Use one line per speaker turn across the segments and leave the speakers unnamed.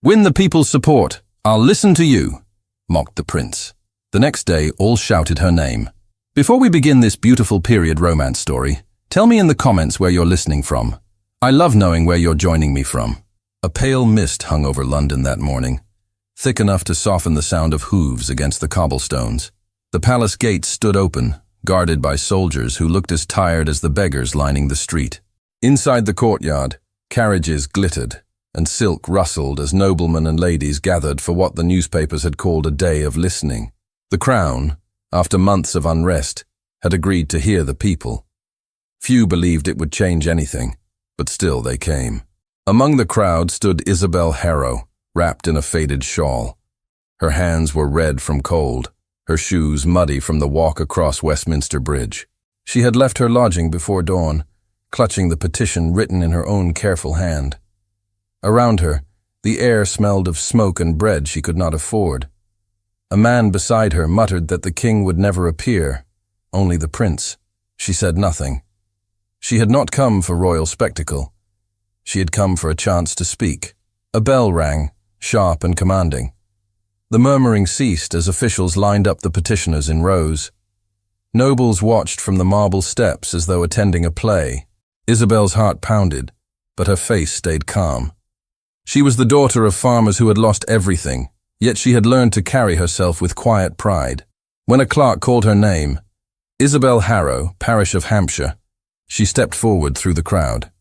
Win the people's support. I'll listen to you, mocked the prince. The next day, all shouted her name. Before we begin this beautiful period romance story, tell me in the comments where you're listening from. I love knowing where you're joining me from. A pale mist hung over London that morning, thick enough to soften the sound of hooves against the cobblestones. The palace gates stood open, guarded by soldiers who looked as tired as the beggars lining the street. Inside the courtyard, carriages glittered, and silk rustled as noblemen and ladies gathered for what the newspapers had called a day of listening. The Crown, after months of unrest, had agreed to hear the people. Few believed it would change anything, but still they came. Among the crowd stood Isabel Harrow, wrapped in a faded shawl. Her hands were red from cold, her shoes muddy from the walk across Westminster Bridge. She had left her lodging before dawn, clutching the petition written in her own careful hand. Around her, the air smelled of smoke and bread she could not afford. A man beside her muttered that the king would never appear, only the prince. She said nothing. She had not come for royal spectacle. She had come for a chance to speak. A bell rang, sharp and commanding. The murmuring ceased as officials lined up the petitioners in rows. Nobles watched from the marble steps as though attending a play. Isabel's heart pounded, but her face stayed calm. She was the daughter of farmers who had lost everything, yet she had learned to carry herself with quiet pride. When a clerk called her name, Isabel Harrow, Parish of Hampshire, she stepped forward through the crowd.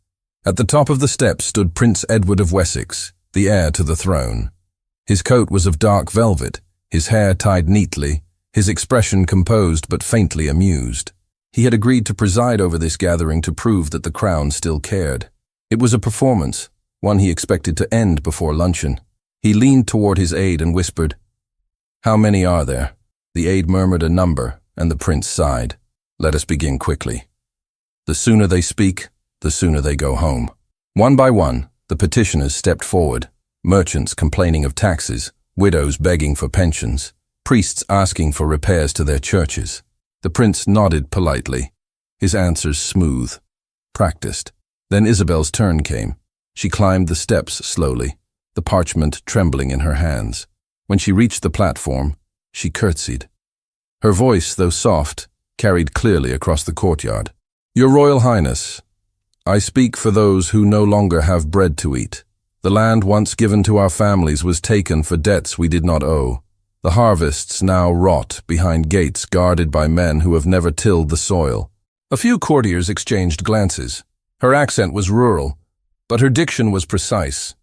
At the top of the steps stood Prince Edward of Wessex, the heir to the throne. His coat was of dark velvet, his hair tied neatly, his expression composed but faintly amused. He had agreed to preside over this gathering to prove that the crown still cared. It was a performance, one he expected to end before luncheon. He leaned toward his aide and whispered, "How many are there?" The aide murmured a number, and the prince sighed. "Let us begin quickly. The sooner they speak, the sooner they go home." One by one, the petitioners stepped forward, merchants complaining of taxes, widows begging for pensions, priests asking for repairs to their churches. The prince nodded politely, his answers smooth, practiced. Then Isabel's turn came. She climbed the steps slowly, the parchment trembling in her hands. When she reached the platform, she curtsied. Her voice, though soft, carried clearly across the courtyard. "Your Royal Highness, I speak for those who no longer have bread to eat. The land once given to our families was taken for debts we did not owe. The harvests now rot behind gates guarded by men who have never tilled the soil." A few courtiers exchanged glances. Her accent was rural, but her diction was precise.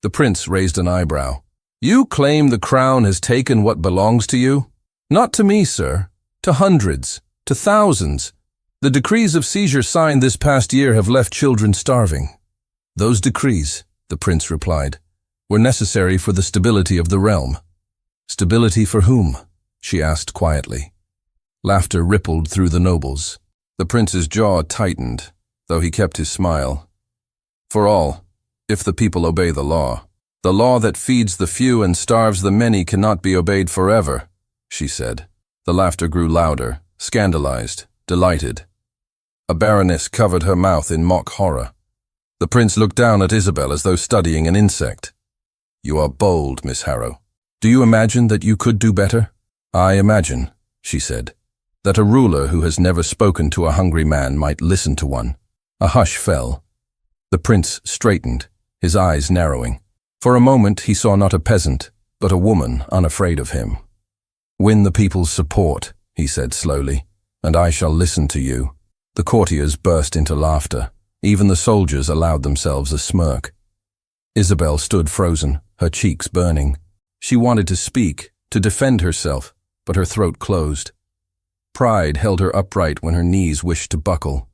The prince raised an eyebrow. "You claim the crown has taken what belongs to you?" "Not to me, sir. To hundreds, to thousands. The decrees of seizure signed this past year have left children starving." "Those decrees," the prince replied, "were necessary for the stability of the realm." "Stability for whom?" she asked quietly. Laughter rippled through the nobles. The prince's jaw tightened, though he kept his smile. "For all, if the people obey the law. The law that feeds the few and starves the many cannot be obeyed forever," she said. The laughter grew louder, scandalized, delighted. A baroness covered her mouth in mock horror. The prince looked down at Isabel as though studying an insect. "You are bold, Miss Harrow. Do you imagine that you could do better?" "I imagine," she said, "that a ruler who has never spoken to a hungry man might listen to one." A hush fell. The prince straightened, his eyes narrowing. For a moment he saw not a peasant, but a woman unafraid of him. "Win the people's support," he said slowly, "and I shall listen to you." The courtiers burst into laughter. Even the soldiers allowed themselves a smirk. Isabel stood frozen, her cheeks burning. She wanted to speak, to defend herself, but her throat closed. Pride held her upright when her knees wished to buckle.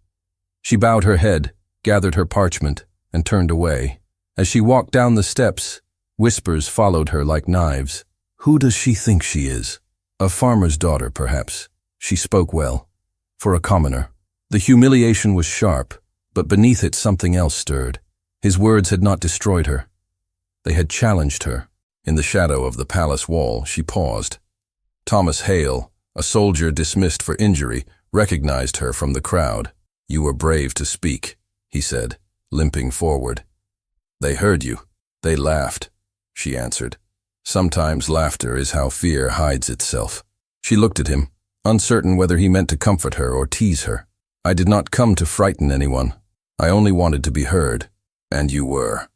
She bowed her head, gathered her parchment, and turned away. As she walked down the steps, whispers followed her like knives. Who does she think she is? A farmer's daughter, perhaps. She spoke well. For a commoner. The humiliation was sharp, but beneath it something else stirred. His words had not destroyed her. They had challenged her. In the shadow of the palace wall, she paused. Thomas Hale, a soldier dismissed for injury, recognized her from the crowd. "You were brave to speak," he said, limping forward. "They heard you. They laughed. she answered. Sometimes laughter is how fear hides itself. She looked at him, uncertain whether he meant to comfort her or tease her. I did not come to frighten anyone. I only wanted to be heard. And you were,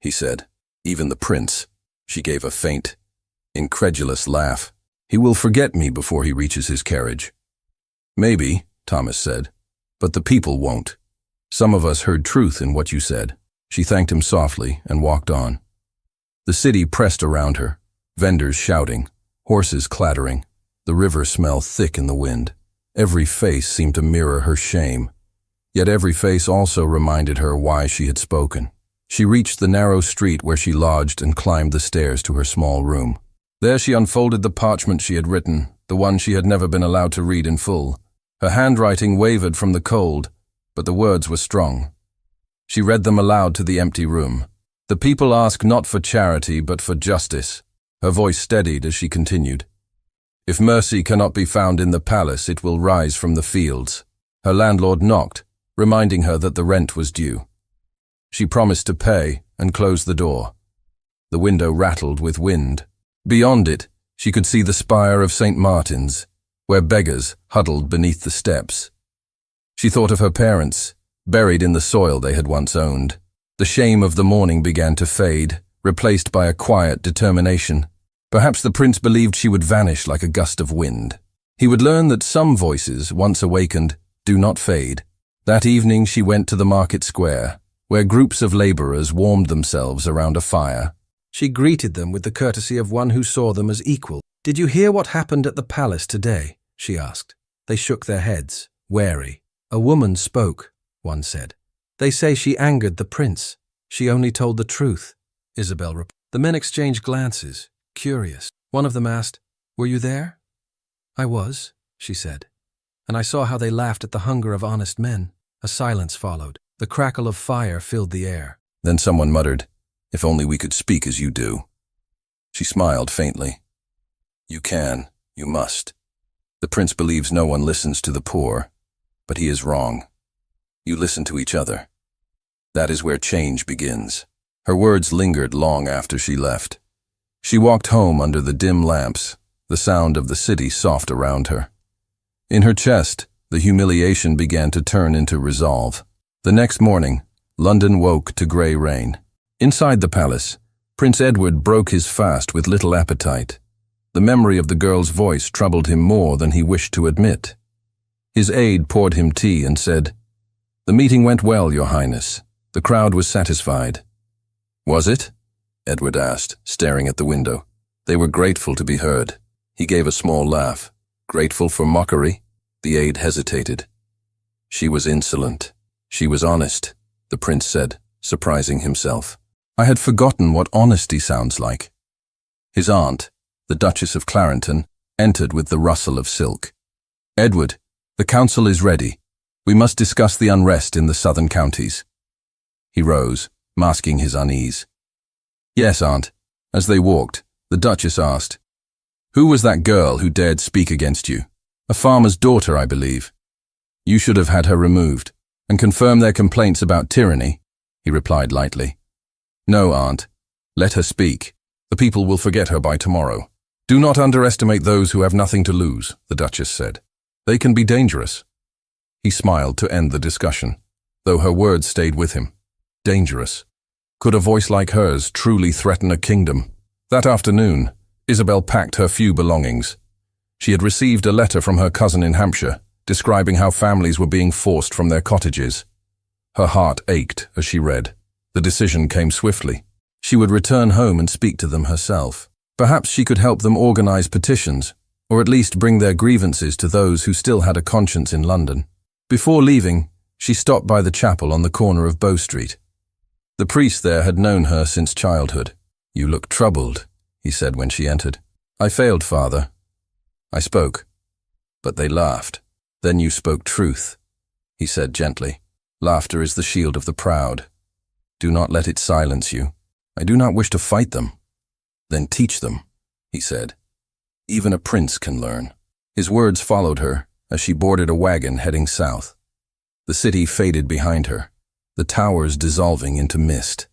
he said. Even the prince. She gave a faint, incredulous laugh. He will forget me before he reaches his carriage. Maybe, Thomas said, but the people won't. Some of us heard truth in what you said. She thanked him softly and walked on. The city pressed around her, vendors shouting, horses clattering, the river smelled thick in the wind. Every face seemed to mirror her shame, yet every face also reminded her why she had spoken. She reached the narrow street where she lodged and climbed the stairs to her small room. There she unfolded the parchment she had written, the one she had never been allowed to read in full. Her handwriting wavered from the cold, but the words were strong. She read them aloud to the empty room. The people ask not for charity, but for justice. Her voice steadied as she continued. If mercy cannot be found in the palace, it will rise from the fields. Her landlord knocked, reminding her that the rent was due. She promised to pay and closed the door. The window rattled with wind. Beyond it, she could see the spire of St. Martin's, where beggars huddled beneath the steps. She thought of her parents, buried in the soil they had once owned. The shame of the morning began to fade, replaced by a quiet determination. Perhaps the prince believed she would vanish like a gust of wind. He would learn that some voices, once awakened, do not fade. That evening she went to the market square, where groups of laborers warmed themselves around a fire. She greeted them with the courtesy of one who saw them as equal. "Did you hear what happened at the palace today?" she asked. They shook their heads, wary. "A woman spoke," one said. "They say she angered the prince. She only told the truth," Isabel replied. The men exchanged glances, curious. One of them asked, "Were you there?" "I was," she said. "And I saw how they laughed at the hunger of honest men." A silence followed. The crackle of fire filled the air. Then someone muttered, "If only we could speak as you do." She smiled faintly. "You can, you must. The prince believes no one listens to the poor, but he is wrong. You listen to each other. That is where change begins." Her words lingered long after she left. She walked home under the dim lamps, the sound of the city soft around her. In her chest, the humiliation began to turn into resolve. The next morning, London woke to grey rain. Inside the palace, Prince Edward broke his fast with little appetite. The memory of the girl's voice troubled him more than he wished to admit. His aide poured him tea and said, "The meeting went well, Your Highness. The crowd was satisfied." "Was it?" Edward asked, staring at the window. They were grateful to be heard. He gave a small laugh. "Grateful for mockery?" The aide hesitated. "She was insolent. She was honest," the prince said, surprising himself. "I had forgotten what honesty sounds like." His aunt, the Duchess of Clarendon, entered with the rustle of silk. "Edward, the council is ready. We must discuss the unrest in the southern counties." He rose, masking his unease. "Yes, aunt." As they walked, the Duchess asked, "Who was that girl who dared speak against you?" "A farmer's daughter, I believe." "You should have had her removed and confirm their complaints about tyranny," he replied lightly. "No, aunt. Let her speak. The people will forget her by tomorrow." "Do not underestimate those who have nothing to lose," the Duchess said. "They can be dangerous." He smiled to end the discussion, though her words stayed with him. Dangerous. Could a voice like hers truly threaten a kingdom? That afternoon, Isabel packed her few belongings. She had received a letter from her cousin in Hampshire, describing how families were being forced from their cottages. Her heart ached as she read. The decision came swiftly. She would return home and speak to them herself. Perhaps she could help them organize petitions, or at least bring their grievances to those who still had a conscience in London. Before leaving, she stopped by the chapel on the corner of Bow Street. The priest there had known her since childhood. "You look troubled," he said when she entered. "I failed, Father." I spoke, but they laughed. "Then you spoke truth," he said gently. "Laughter is the shield of the proud. Do not let it silence you. I do not wish to fight them." "Then teach them," he said. "Even a prince can learn." His words followed her as she boarded a wagon heading south. The city faded behind her, the towers dissolving into mist.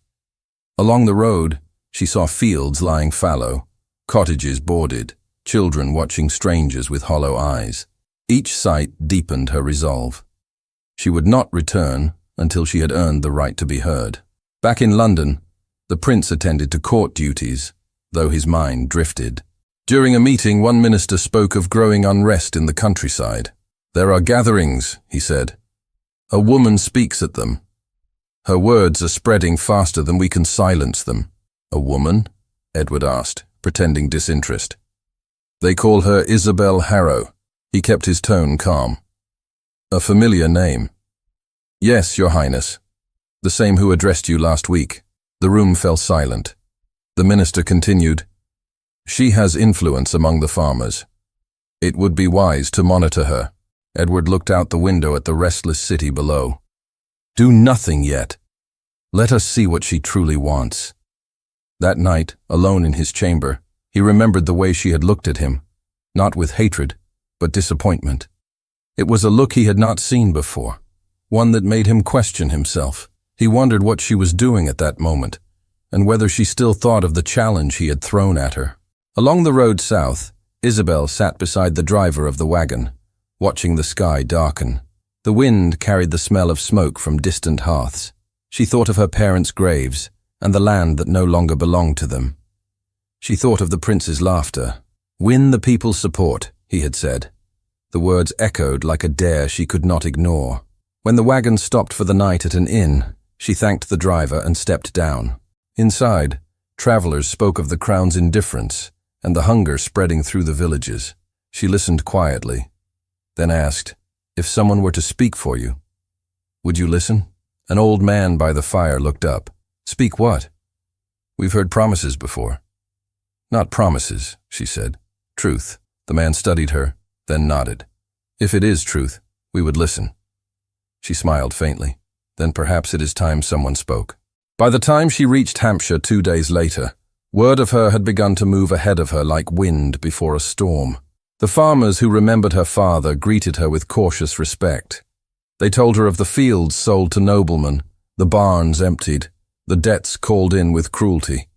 Along the road, She saw fields lying fallow, cottages boarded, children watching strangers with hollow eyes. Each sight deepened her resolve. She would not return until she had earned the right to be heard. Back in London, the prince attended to court duties, though his mind drifted. During a meeting, one minister spoke of growing unrest in the countryside. "There are gatherings," he said. "A woman speaks at them. Her words are spreading faster than we can silence them." "A woman?" Edward asked, pretending disinterest. "They call her Isabel Harrow." He kept his tone calm. "A familiar name." "Yes, Your Highness. The same who addressed you last week." The room fell silent. The minister continued, "She has influence among the farmers. It would be wise to monitor her." Edward looked out the window at the restless city below. "Do nothing yet. Let us see what she truly wants." That night, alone in his chamber, he remembered the way she had looked at him, not with hatred, but disappointment. It was a look he had not seen before, one that made him question himself. He wondered what she was doing at that moment, and whether she still thought of the challenge he had thrown at her. Along the road south, Isabel sat beside the driver of the wagon, watching the sky darken. The wind carried the smell of smoke from distant hearths. She thought of her parents' graves and the land that no longer belonged to them. She thought of the prince's laughter. "Win the people's support," he had said. The words echoed like a dare she could not ignore. When the wagon stopped for the night at an inn, she thanked the driver and stepped down. Inside, travelers spoke of the crown's indifference and the hunger spreading through the villages. She listened quietly, then asked, "If someone were to speak for you, would you listen?" An old man by the fire looked up. "Speak what?" "We've heard promises before." "Not promises," she said. "Truth." The man studied her, then nodded. "If it is truth, we would listen." She smiled faintly. "Then perhaps it is time someone spoke." By the time she reached Hampshire 2 days later, word of her had begun to move ahead of her like wind before a storm. The farmers who remembered her father greeted her with cautious respect. They told her of the fields sold to noblemen, the barns emptied, the debts called in with cruelty.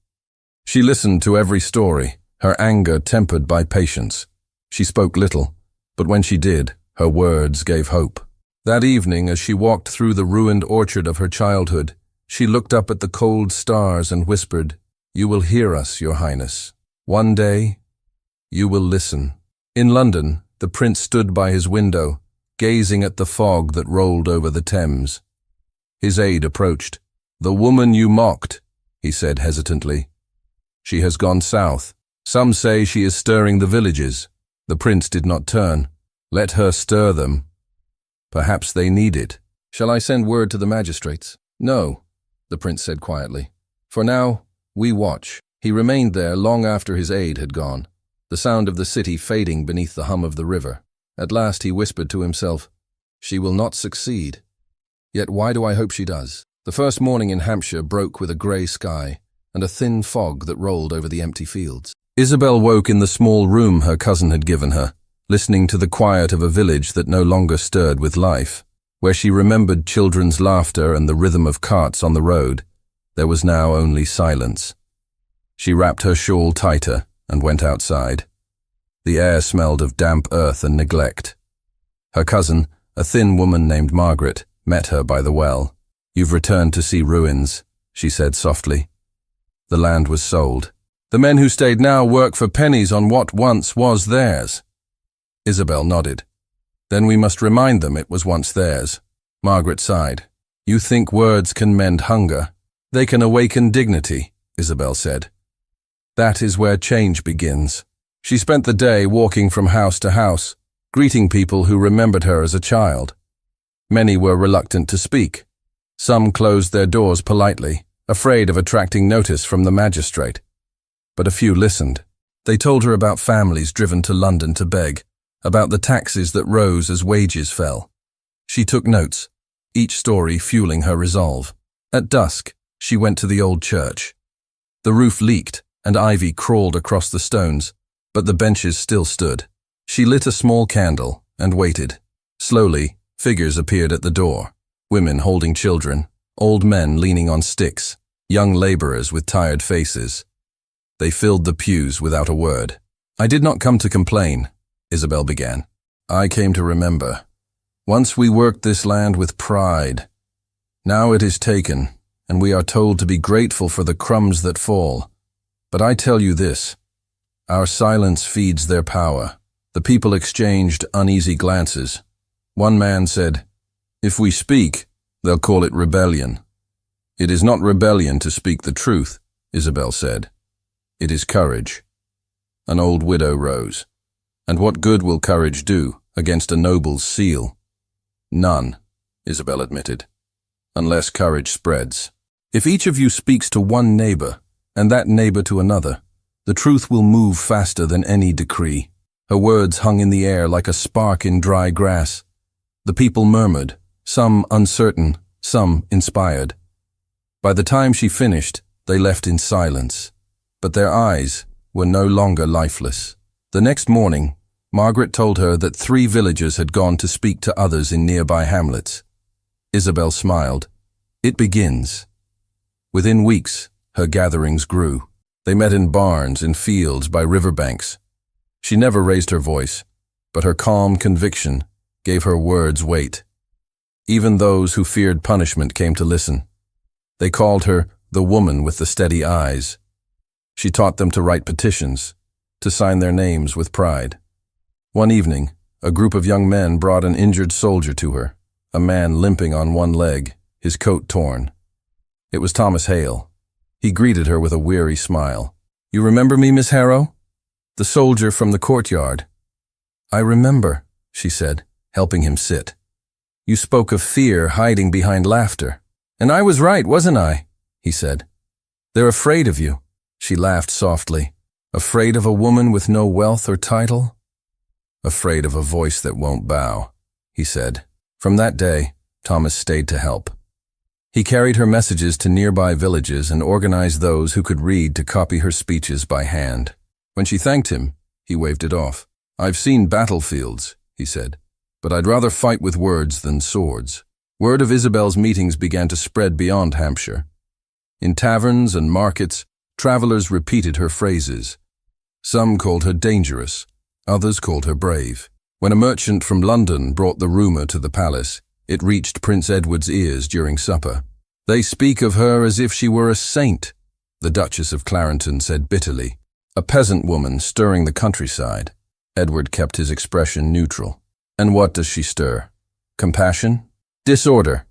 She listened to every story, her anger tempered by patience. She spoke little, but when she did, her words gave hope. That evening, as she walked through the ruined orchard of her childhood, she looked up at the cold stars and whispered, "You will hear us, Your Highness. One day, you will listen." In London, the prince stood by his window, gazing at the fog that rolled over the Thames. His aide approached. "The woman you mocked," he said hesitantly. "She has gone south. Some say she is stirring the villages." The prince did not turn. "Let her stir them. Perhaps they need it." "Shall I send word to the magistrates?" "No," the prince said quietly. "For now, we watch." He remained there long after his aide had gone, the sound of the city fading beneath the hum of the river. At last he whispered to himself, "She will not succeed. Yet why do I hope she does?" The first morning in Hampshire broke with a grey sky and a thin fog that rolled over the empty fields. Isabel woke in the small room her cousin had given her, listening to the quiet of a village that no longer stirred with life. Where she remembered children's laughter and the rhythm of carts on the road, there was now only silence. She wrapped her shawl tighter and went outside. The air smelled of damp earth and neglect. Her cousin, a thin woman named Margaret, met her by the well. "You've returned to see ruins," she said softly. "The land was sold. The men who stayed now work for pennies on what once was theirs." Isabel nodded. "Then we must remind them it was once theirs." Margaret sighed. "You think words can mend hunger? They can awaken dignity," Isabel said. "That is where change begins." She spent the day walking from house to house, greeting people who remembered her as a child. Many were reluctant to speak. Some closed their doors politely, afraid of attracting notice from the magistrate. But a few listened. They told her about families driven to London to beg, about the taxes that rose as wages fell. She took notes, each story fueling her resolve. At dusk, she went to the old church. The roof leaked and ivy crawled across the stones, but the benches still stood. She lit a small candle and waited. Slowly, figures appeared at the door. Women holding children, old men leaning on sticks. young laborers with tired faces. They filled the pews without a word. "I did not come to complain," Isabel began. "I came to remember. Once we worked this land with pride. Now it is taken, and we are told to be grateful for the crumbs that fall. But I tell you this, our silence feeds their power." The people exchanged uneasy glances. One man said, "If we speak, they'll call it rebellion." "It is not rebellion to speak the truth," Isabel said. "It is courage." An old widow rose. "And what good will courage do against a noble's seal?" "None," Isabel admitted, "unless courage spreads. If each of you speaks to one neighbor, and that neighbor to another, the truth will move faster than any decree." Her words hung in the air like a spark in dry grass. The people murmured, some uncertain, some inspired. By the time she finished, they left in silence, but their eyes were no longer lifeless. The next morning, Margaret told her that 3 villagers had gone to speak to others in nearby hamlets. Isabel smiled. "It begins." Within weeks, her gatherings grew. They met in barns, in fields, by riverbanks. She never raised her voice, but her calm conviction gave her words weight. Even those who feared punishment came to listen. They called her the woman with the steady eyes. She taught them to write petitions, to sign their names with pride. One evening, a group of young men brought an injured soldier to her, a man limping on one leg, his coat torn. It was Thomas Hale. He greeted her with a weary smile. "You remember me, Miss Harrow? The soldier from the courtyard." "I remember," she said, helping him sit. "You spoke of fear hiding behind laughter." "And I was right, wasn't I?" he said. "They're afraid of you." She laughed softly. "Afraid of a woman with no wealth or title?" "Afraid of a voice that won't bow," he said. From that day, Thomas stayed to help. He carried her messages to nearby villages and organized those who could read to copy her speeches by hand. When she thanked him, he waved it off. "I've seen battlefields," he said, "but I'd rather fight with words than swords." Word of Isabel's meetings began to spread beyond Hampshire. In taverns and markets, travelers repeated her phrases. Some called her dangerous, others called her brave. When a merchant from London brought the rumor to the palace, it reached Prince Edward's ears during supper. "They speak of her as if she were a saint," the Duchess of Clarendon said bitterly. "A peasant woman stirring the countryside." Edward kept his expression neutral. "And what does she stir? Compassion? Disorder,"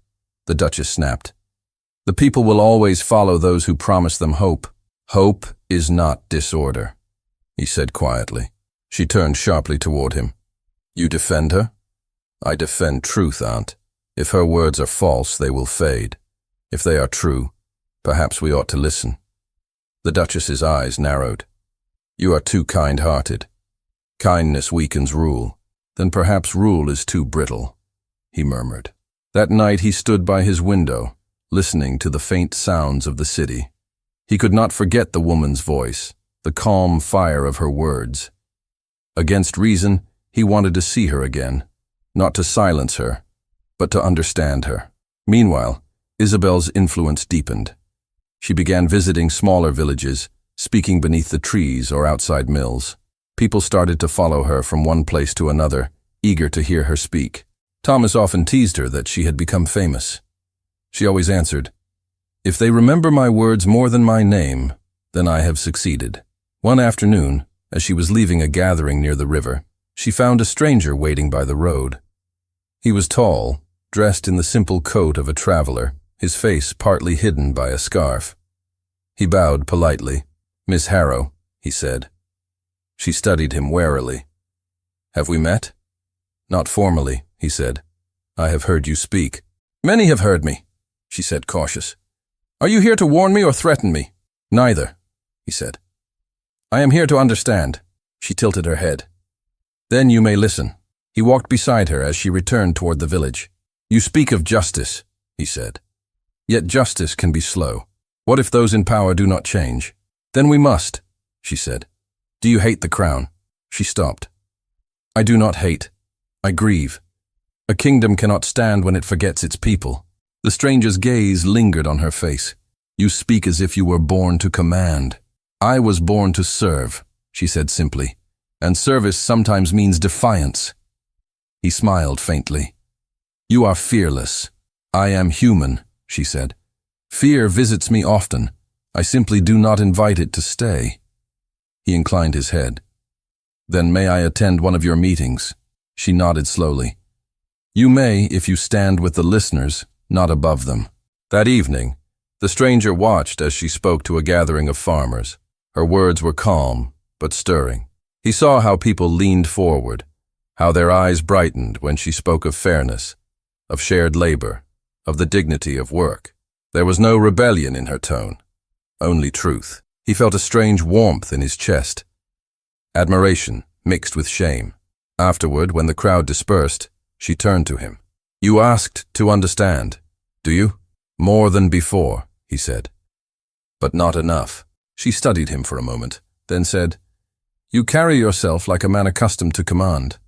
the Duchess snapped. "The people will always follow those who promise them hope. Hope is not disorder," he said quietly. She turned sharply toward him. "You defend her?" "I defend truth, Aunt. If her words are false, they will fade. If they are true, perhaps we ought to listen." The Duchess's eyes narrowed. "You are too kind-hearted. Kindness weakens rule. Then perhaps rule is too brittle," he murmured. That night he stood by his window, listening to the faint sounds of the city. He could not forget the woman's voice, the calm fire of her words. Against reason, he wanted to see her again, not to silence her, but to understand her. Meanwhile, Isabel's influence deepened. She began visiting smaller villages, speaking beneath the trees or outside mills. People started to follow her from one place to another, eager to hear her speak. Thomas often teased her that she had become famous. She always answered, "If they remember my words more than my name, then I have succeeded." One afternoon, as she was leaving a gathering near the river, she found a stranger waiting by the road. He was tall, dressed in the simple coat of a traveler, his face partly hidden by a scarf. He bowed politely. "Miss Harrow," he said. She studied him warily. "Have we met?" "Not formally," he said. "I have heard you speak." "Many have heard me," she said, cautious. "Are you here to warn me or threaten me?" "Neither," he said. "I am here to understand." She tilted her head. "Then you may listen." He walked beside her as she returned toward the village. "You speak of justice," he said. "Yet justice can be slow. What if those in power do not change?" "Then we must," she said. "Do you hate the crown?" She stopped. "I do not hate. I grieve. A kingdom cannot stand when it forgets its people." The stranger's gaze lingered on her face. You speak as if you were born to command. I was born to serve, she said simply, and service sometimes means defiance. He smiled faintly. You are fearless. I am human, she said. Fear visits me often. I simply do not invite it to stay. He inclined his head. Then may I attend one of your meetings? She nodded slowly. You may if you stand with the listeners, not above them. That evening, the stranger watched as she spoke to a gathering of farmers. Her words were calm, but stirring. He saw how people leaned forward, how their eyes brightened when she spoke of fairness, of shared labor, of the dignity of work. There was no rebellion in her tone, only truth. He felt a strange warmth in his chest, admiration mixed with shame. Afterward, when the crowd dispersed, she turned to him. You asked to understand, do you? More than before, he said. But not enough. She studied him for a moment, then said, You carry yourself like a man accustomed to command.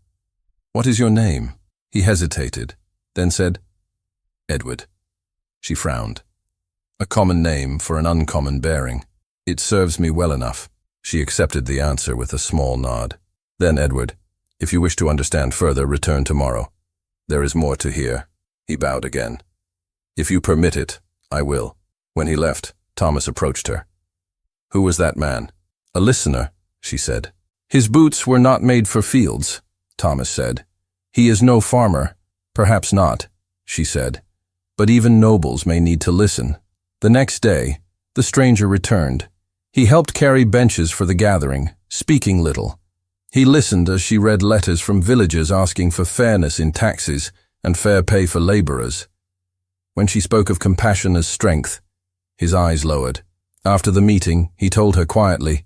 What is your name? He hesitated, then said, Edward. She frowned. A common name for an uncommon bearing. It serves me well enough. She accepted the answer with a small nod. Then, Edward, if you wish to understand further, return tomorrow. There is more to hear. He bowed again. If you permit it, I will. When he left, Thomas approached her. Who was that man? A listener, she said. His boots were not made for fields, Thomas said. He is no farmer. Perhaps not, she said. But even nobles may need to listen. The next day, the stranger returned. He helped carry benches for the gathering, speaking little. He listened as she read letters from villagers asking for fairness in taxes and fair pay for laborers. When she spoke of compassion as strength, his eyes lowered. After the meeting, he told her quietly,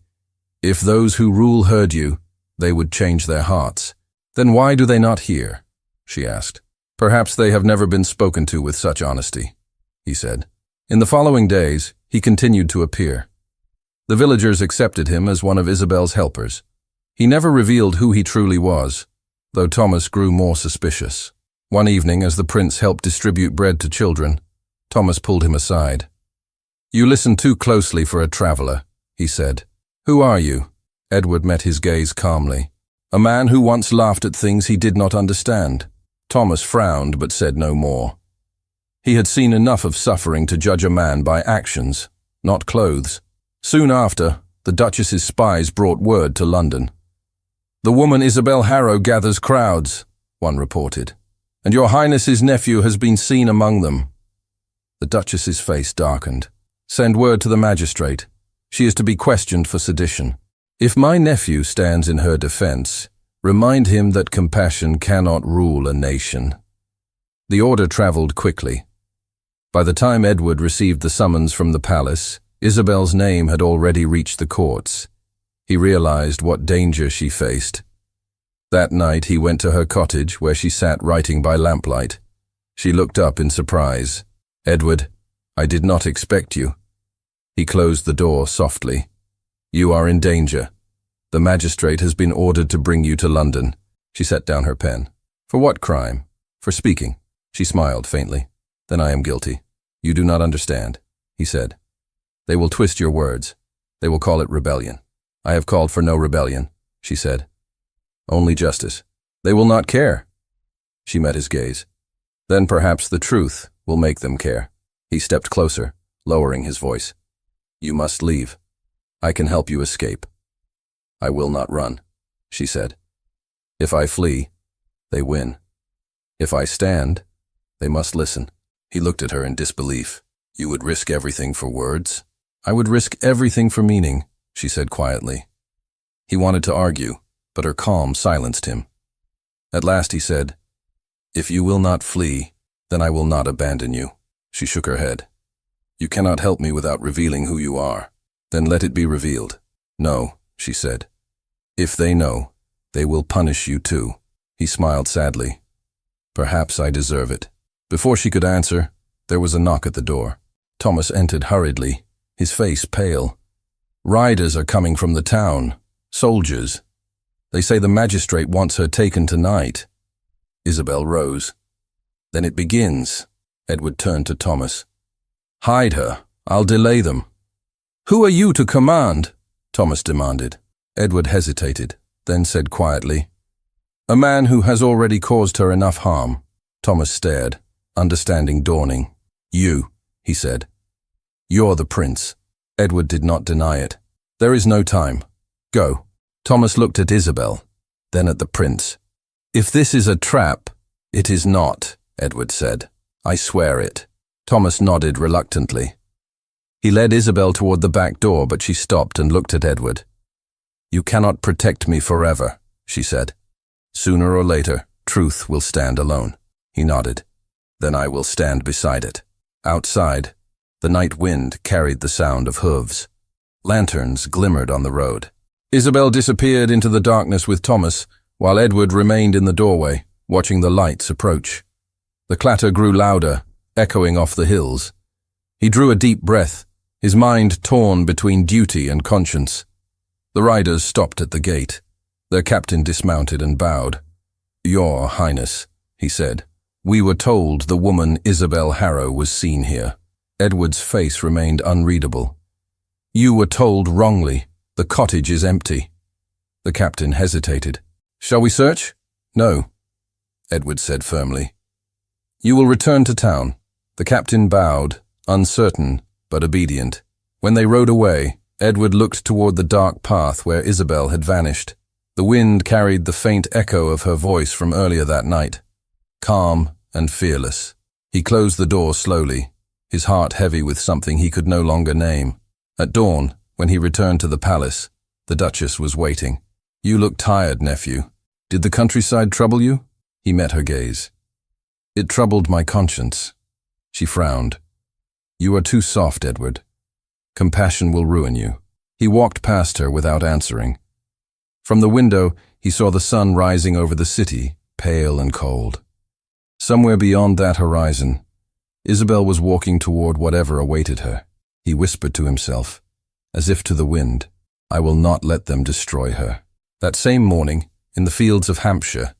If those who rule heard you, they would change their hearts. Then why do they not hear? She asked. Perhaps they have never been spoken to with such honesty, he said. In the following days, he continued to appear. The villagers accepted him as one of Isabel's helpers. He never revealed who he truly was, though Thomas grew more suspicious. One evening, as the prince helped distribute bread to children, Thomas pulled him aside. You listen too closely for a traveler, he said. Who are you? Edward met his gaze calmly. A man who once laughed at things he did not understand. Thomas frowned but said no more. He had seen enough of suffering to judge a man by actions, not clothes. Soon after, the Duchess's spies brought word to London. The woman Isabel Harrow gathers crowds, one reported, and your Highness's nephew has been seen among them. The Duchess's face darkened. Send word to the magistrate. She is to be questioned for sedition. If my nephew stands in her defense, remind him that compassion cannot rule a nation. The order traveled quickly. By the time Edward received the summons from the palace, Isabel's name had already reached the courts. He realized what danger she faced. That night he went to her cottage where she sat writing by lamplight. She looked up in surprise. Edward, I did not expect you. He closed the door softly. You are in danger. The magistrate has been ordered to bring you to London. She set down her pen. For what crime? For speaking. She smiled faintly. Then I am guilty. You do not understand, he said. They will twist your words. They will call it rebellion. I have called for no rebellion, she said. Only justice. They will not care. She met his gaze. Then perhaps the truth will make them care. He stepped closer, lowering his voice. You must leave. I can help you escape. I will not run, she said. If I flee, they win. If I stand, they must listen. He looked at her in disbelief. You would risk everything for words? I would risk everything for meaning, she said quietly. He wanted to argue, but her calm silenced him. At last he said, If you will not flee, then I will not abandon you. She shook her head. You cannot help me without revealing who you are. Then let it be revealed. No, she said. If they know, they will punish you too. He smiled sadly. Perhaps I deserve it. Before she could answer, there was a knock at the door. Thomas entered hurriedly, his face pale. Riders are coming from the town. Soldiers. They say the magistrate wants her taken tonight. Isabel rose. Then it begins. Edward turned to Thomas. Hide her, I'll delay them." "Who are you to command?" Thomas demanded. Edward hesitated, then said quietly, "A man who has already caused her enough harm." Thomas stared, understanding dawning. "You," he said. "You're the prince." Edward did not deny it. "There is no time. Go." Thomas looked at Isabel, then at the prince. "If this is a trap—" "It is not," Edward said. "I swear it." Thomas nodded reluctantly. He led Isabel toward the back door, but she stopped and looked at Edward. "You cannot protect me forever," she said. "Sooner or later, truth will stand alone." He nodded. "Then I will stand beside it." Outside, the night wind carried the sound of hooves. Lanterns glimmered on the road. Isabel disappeared into the darkness with Thomas, while Edward remained in the doorway, watching the lights approach. The clatter grew louder, echoing off the hills. He drew a deep breath, his mind torn between duty and conscience. The riders stopped at the gate. Their captain dismounted and bowed. "Your Highness," he said, "we were told the woman Isabel Harrow was seen here." Edward's face remained unreadable. "You were told wrongly. The cottage is empty." The captain hesitated. "Shall we search?" "No," Edward said firmly. "You will return to town." The captain bowed, uncertain but obedient. When they rode away, Edward looked toward the dark path where Isabel had vanished. The wind carried the faint echo of her voice from earlier that night. Calm and fearless. He closed the door slowly, his heart heavy with something he could no longer name. At dawn, when he returned to the palace, the Duchess was waiting. "You look tired, nephew. Did the countryside trouble you?" He met her gaze. "It troubled my conscience." She frowned. "You are too soft, Edward. Compassion will ruin you." He walked past her without answering. From the window, he saw the sun rising over the city, pale and cold. Somewhere beyond that horizon, Isabel was walking toward whatever awaited her. He whispered to himself, as if to the wind, "I will not let them destroy her." That same morning, in the fields of Hampshire,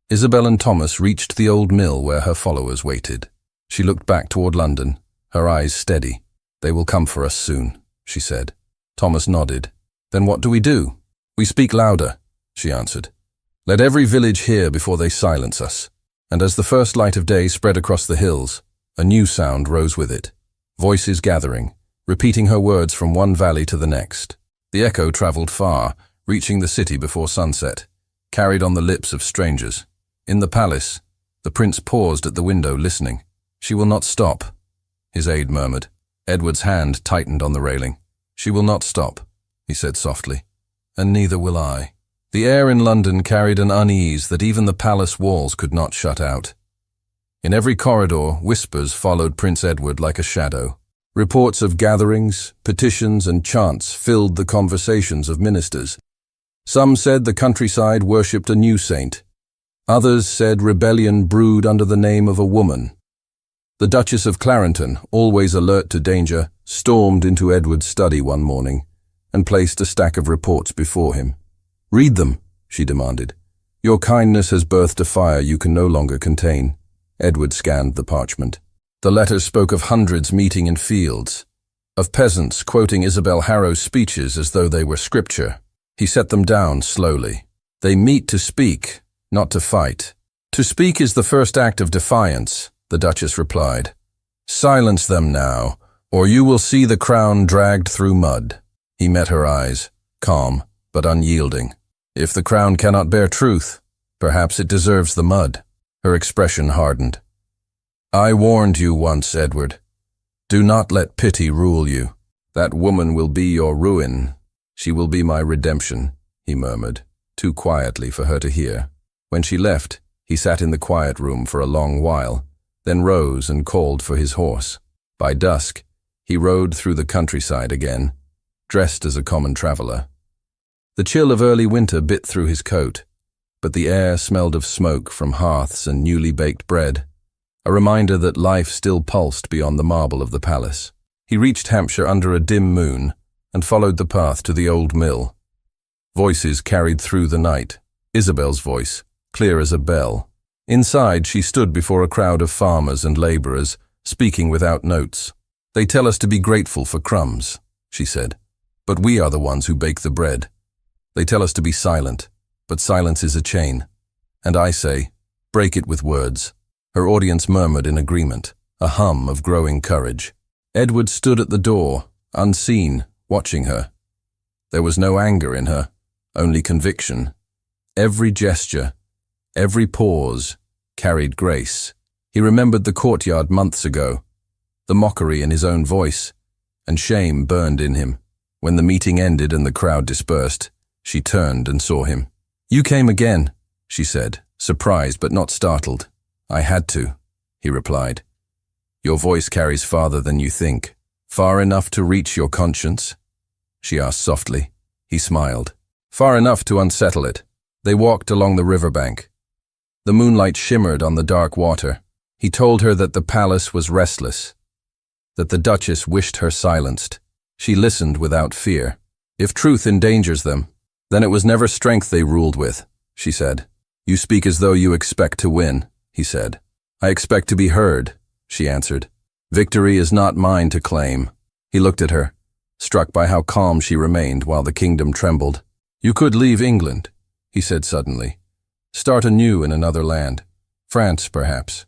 Isabel and Thomas reached the old mill where her followers waited. She looked back toward London, her eyes steady. "They will come for us soon," she said. Thomas nodded. "Then what do we do?" "We speak louder," she answered. "Let every village hear before they silence us." And as the first light of day spread across the hills, a new sound rose with it. Voices gathering, repeating her words from one valley to the next. The echo traveled far, reaching the city before sunset, carried on the lips of strangers. In the palace, the prince paused at the window listening. "She will not stop," his aide murmured. Edward's hand tightened on the railing. "She will not stop," he said softly. "And neither will I." The air in London carried an unease that even the palace walls could not shut out. In every corridor, whispers followed Prince Edward like a shadow. Reports of gatherings, petitions, and chants filled the conversations of ministers. Some said the countryside worshipped a new saint. Others said rebellion brewed under the name of a woman. The Duchess of Clarendon, always alert to danger, stormed into Edward's study one morning and placed a stack of reports before him. "Read them," she demanded. "Your kindness has birthed a fire you can no longer contain." Edward scanned the parchment. The letters spoke of hundreds meeting in fields, of peasants quoting Isabel Harrow's speeches as though they were scripture. He set them down slowly. "They meet to speak, not to fight." "To speak is the first act of defiance," the Duchess replied. "Silence them now, or you will see the crown dragged through mud." He met her eyes, calm but unyielding. "If the crown cannot bear truth, perhaps it deserves the mud." Her expression hardened. "I warned you once, Edward. Do not let pity rule you. That woman will be your ruin. She will be my redemption," he murmured, too quietly for her to hear. When she left, he sat in the quiet room for a long while, then rose and called for his horse. By dusk, he rode through the countryside again, dressed as a common traveler. The chill of early winter bit through his coat, but the air smelled of smoke from hearths and newly baked bread, a reminder that life still pulsed beyond the marble of the palace. He reached Hampshire under a dim moon and followed the path to the old mill. Voices carried through the night, Isabel's voice, clear as a bell. Inside, she stood before a crowd of farmers and laborers, speaking without notes. They tell us to be grateful for crumbs, she said. But we are the ones who bake the bread. They tell us to be silent, but silence is a chain. And I say, break it with words. Her audience murmured in agreement, a hum of growing courage. Edward stood at the door, unseen, watching her. There was no anger in her, only conviction. Every gesture, every pause, carried grace. He remembered the courtyard months ago, the mockery in his own voice, and shame burned in him. When the meeting ended and the crowd dispersed, she turned and saw him. "You came again," she said, surprised but not startled. "I had to," he replied. "Your voice carries farther than you think. Far enough to reach your conscience?" she asked softly. He smiled. "Far enough to unsettle it." They walked along the riverbank. The moonlight shimmered on the dark water. He told her that the palace was restless, that the Duchess wished her silenced. She listened without fear. "If truth endangers them, then it was never strength they ruled with," she said. "You speak as though you expect to win," he said. "I expect to be heard," she answered. "Victory is not mine to claim." He looked at her, struck by how calm she remained while the kingdom trembled. "You could leave England," he said suddenly. "Start anew in another land, France perhaps,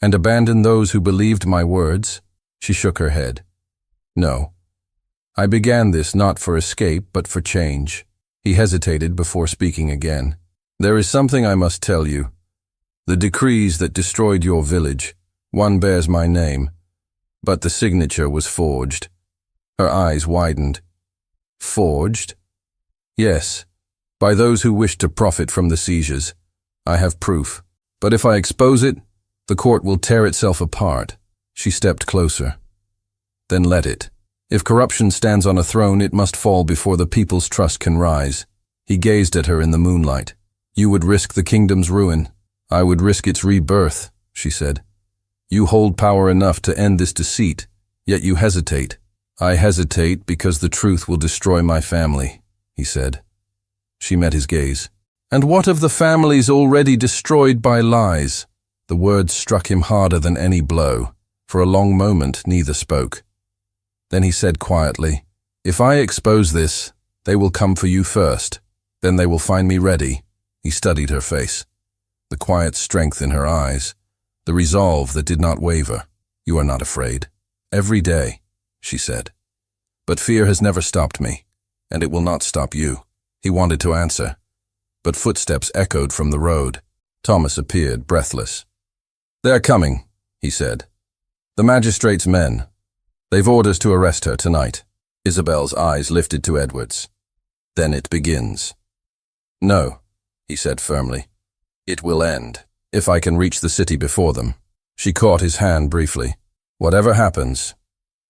and abandon those who believed my words." She shook her head. "No. I began this not for escape but for change." He hesitated before speaking again. "There is something I must tell you. The decrees that destroyed your village, one bears my name, but the signature was forged." Her eyes widened. "Forged?" "Yes, by those who wish to profit from the seizures. I have proof. But if I expose it, the court will tear itself apart." She stepped closer. "Then let it. If corruption stands on a throne, it must fall before the people's trust can rise." He gazed at her in the moonlight. "You would risk the kingdom's ruin. I would risk its rebirth," she said. "You hold power enough to end this deceit, yet you hesitate." "I hesitate because the truth will destroy my family," he said. She met his gaze. "And what of the families already destroyed by lies?" The words struck him harder than any blow. For a long moment, neither spoke. Then he said quietly, "If I expose this, they will come for you first. Then they will find me ready." He studied her face, the quiet strength in her eyes, the resolve that did not waver. "You are not afraid." "Every day," she said. "But fear has never stopped me, and it will not stop you." He wanted to answer, but footsteps echoed from the road. Thomas appeared, breathless. "They're coming," he said. "The magistrate's men. They've orders to arrest her tonight." Isabel's eyes lifted to Edward's. "Then it begins." "No," he said firmly. "It will end, if I can reach the city before them." She caught his hand briefly. "Whatever happens,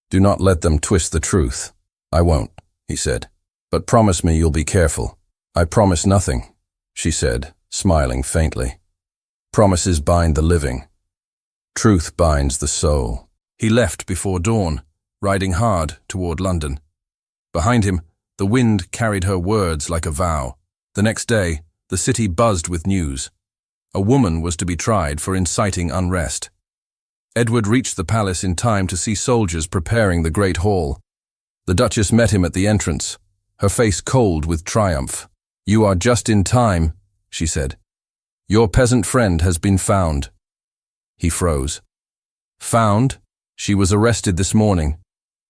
do not let them twist the truth." "I won't," he said. "But promise me you'll be careful." "I promise nothing," she said, smiling faintly. "Promises bind the living. Truth binds the soul." He left before dawn, riding hard toward London. Behind him, the wind carried her words like a vow. The next day, the city buzzed with news. A woman was to be tried for inciting unrest. Edward reached the palace in time to see soldiers preparing the great hall. The Duchess met him at the entrance, her face cold with triumph. "You are just in time," she said. "Your peasant friend has been found." He froze. "Found? She was arrested this morning.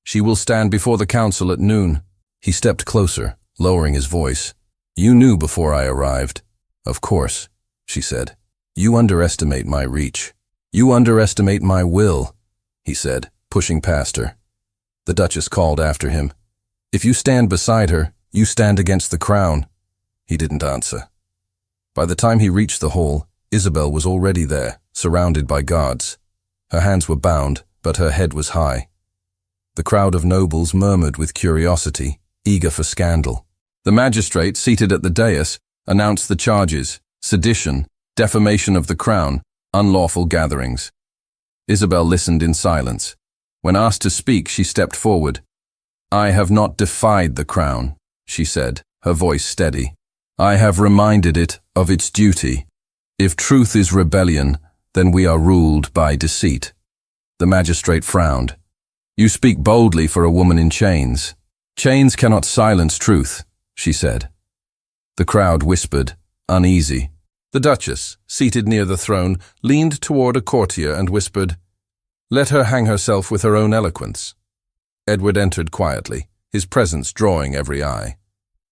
She will stand before the council at noon." He stepped closer, lowering his voice. "You knew before I arrived." "Of course," she said. "You underestimate my reach. You underestimate my will," he said, pushing past her. The Duchess called after him. "If you stand beside her, you stand against the crown." He didn't answer. By the time he reached the hall, Isabel was already there, surrounded by guards. Her hands were bound, but her head was high. The crowd of nobles murmured with curiosity, eager for scandal. The magistrate, seated at the dais, announced the charges: sedition, defamation of the crown, unlawful gatherings. Isabel listened in silence. When asked to speak, she stepped forward. "I have not defied the crown," she said, her voice steady. "I have reminded it of its duty. If truth is rebellion, then we are ruled by deceit." The magistrate frowned. You speak boldly for a woman in chains. Chains cannot silence truth, she said. The crowd whispered, uneasy. The Duchess, seated near the throne, leaned toward a courtier and whispered, "Let her hang herself with her own eloquence." Edward entered quietly, his presence drawing every eye.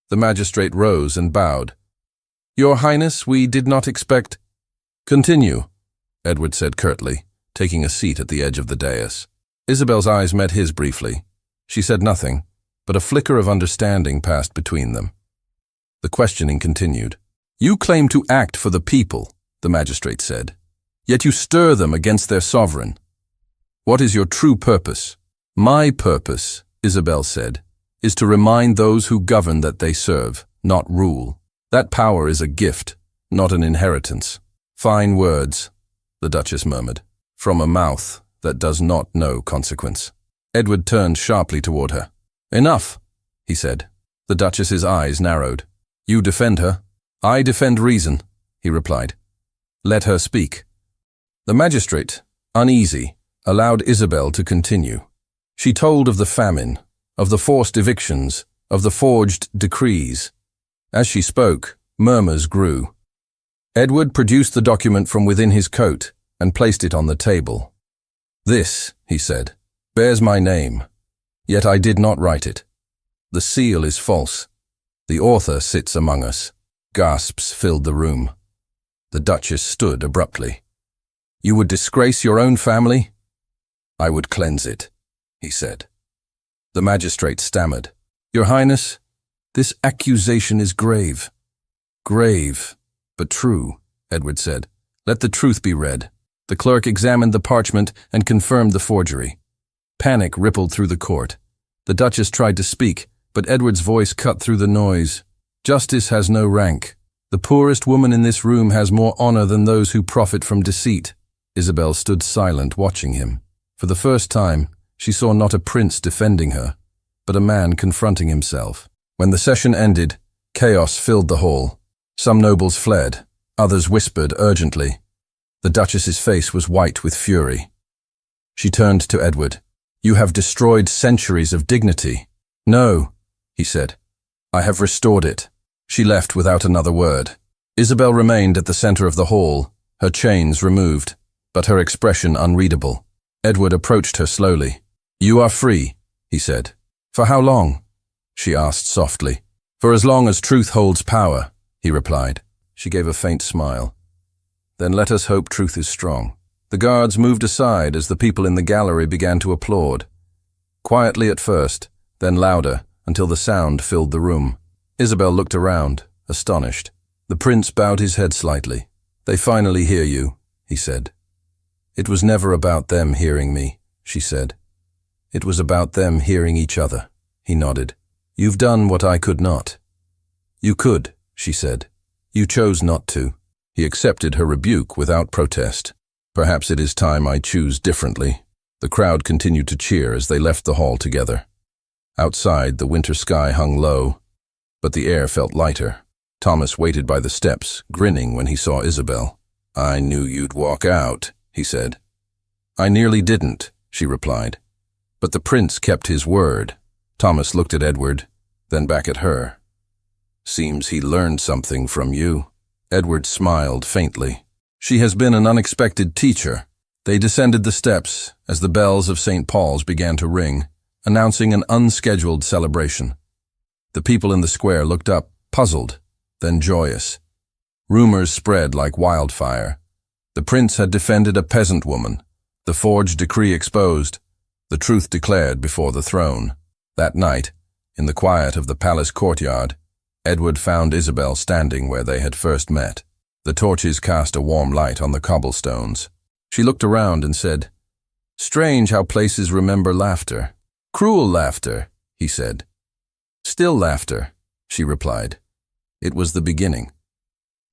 The magistrate rose and bowed. "Your Highness, we did not expect—" "Continue," Edward said curtly, taking a seat at the edge of the dais. Isabel's eyes met his briefly. She said nothing, but a flicker of understanding passed between them. The questioning continued. "You claim to act for the people," the magistrate said, "yet you stir them against their sovereign. What is your true purpose?" "My purpose," Isabel said, "is to remind those who govern that they serve, not rule. That power is a gift, not an inheritance." "Fine words," the Duchess murmured, "from a mouth that does not know consequence." Edward turned sharply toward her. "Enough," he said. The Duchess's eyes narrowed. "You defend her." "I defend reason," he replied. "Let her speak." The magistrate, uneasy, allowed Isabel to continue. She told of the famine, of the forced evictions, of the forged decrees. As she spoke, murmurs grew. Edward produced the document from within his coat and placed it on the table. "This," he said, "bears my name, yet I did not write it. The seal is false. The author sits among us." Gasps filled the room. The Duchess stood abruptly. "You would disgrace your own family?" "I would cleanse it," he said. The magistrate stammered. "Your Highness, this accusation is grave." "Grave, but true," Edward said. "Let the truth be read." The clerk examined the parchment and confirmed the forgery. Panic rippled through the court. The Duchess tried to speak, but Edward's voice cut through the noise. "Justice has no rank. The poorest woman in this room has more honor than those who profit from deceit." Isabel stood silent, watching him. For the first time, she saw not a prince defending her, but a man confronting himself. When the session ended, chaos filled the hall. Some nobles fled, others whispered urgently. The Duchess's face was white with fury. She turned to Edward. "You have destroyed centuries of dignity." "No," he said. "I have restored it." She left without another word. Isabel remained at the center of the hall, her chains removed, but her expression unreadable. Edward approached her slowly. "You are free," he said. "For how long?" she asked softly. "For as long as truth holds power," he replied. She gave a faint smile. "Then let us hope truth is strong." The guards moved aside as the people in the gallery began to applaud. Quietly at first, then louder, until the sound filled the room. Isabel looked around, astonished. The prince bowed his head slightly. "They finally hear you," he said. "It was never about them hearing me," she said. "It was about them hearing each other," he nodded. "You've done what I could not." "You could," she said. "You chose not to." He accepted her rebuke without protest. "Perhaps it is time I choose differently." The crowd continued to cheer as they left the hall together. Outside, the winter sky hung low, but the air felt lighter. Thomas waited by the steps, grinning when he saw Isabel. "I knew you'd walk out," he said. "I nearly didn't," she replied. "But the prince kept his word." Thomas looked at Edward, then back at her. "Seems he learned something from you." Edward smiled faintly. "She has been an unexpected teacher." They descended the steps as the bells of St. Paul's began to ring, announcing an unscheduled celebration. The people in the square looked up, puzzled, then joyous. Rumors spread like wildfire. The prince had defended a peasant woman, the forged decree exposed, the truth declared before the throne. That night, in the quiet of the palace courtyard, Edward found Isabel standing where they had first met. The torches cast a warm light on the cobblestones. She looked around and said, "Strange how places remember laughter." "Cruel laughter," he said. "Still laughter," she replied. "It was the beginning."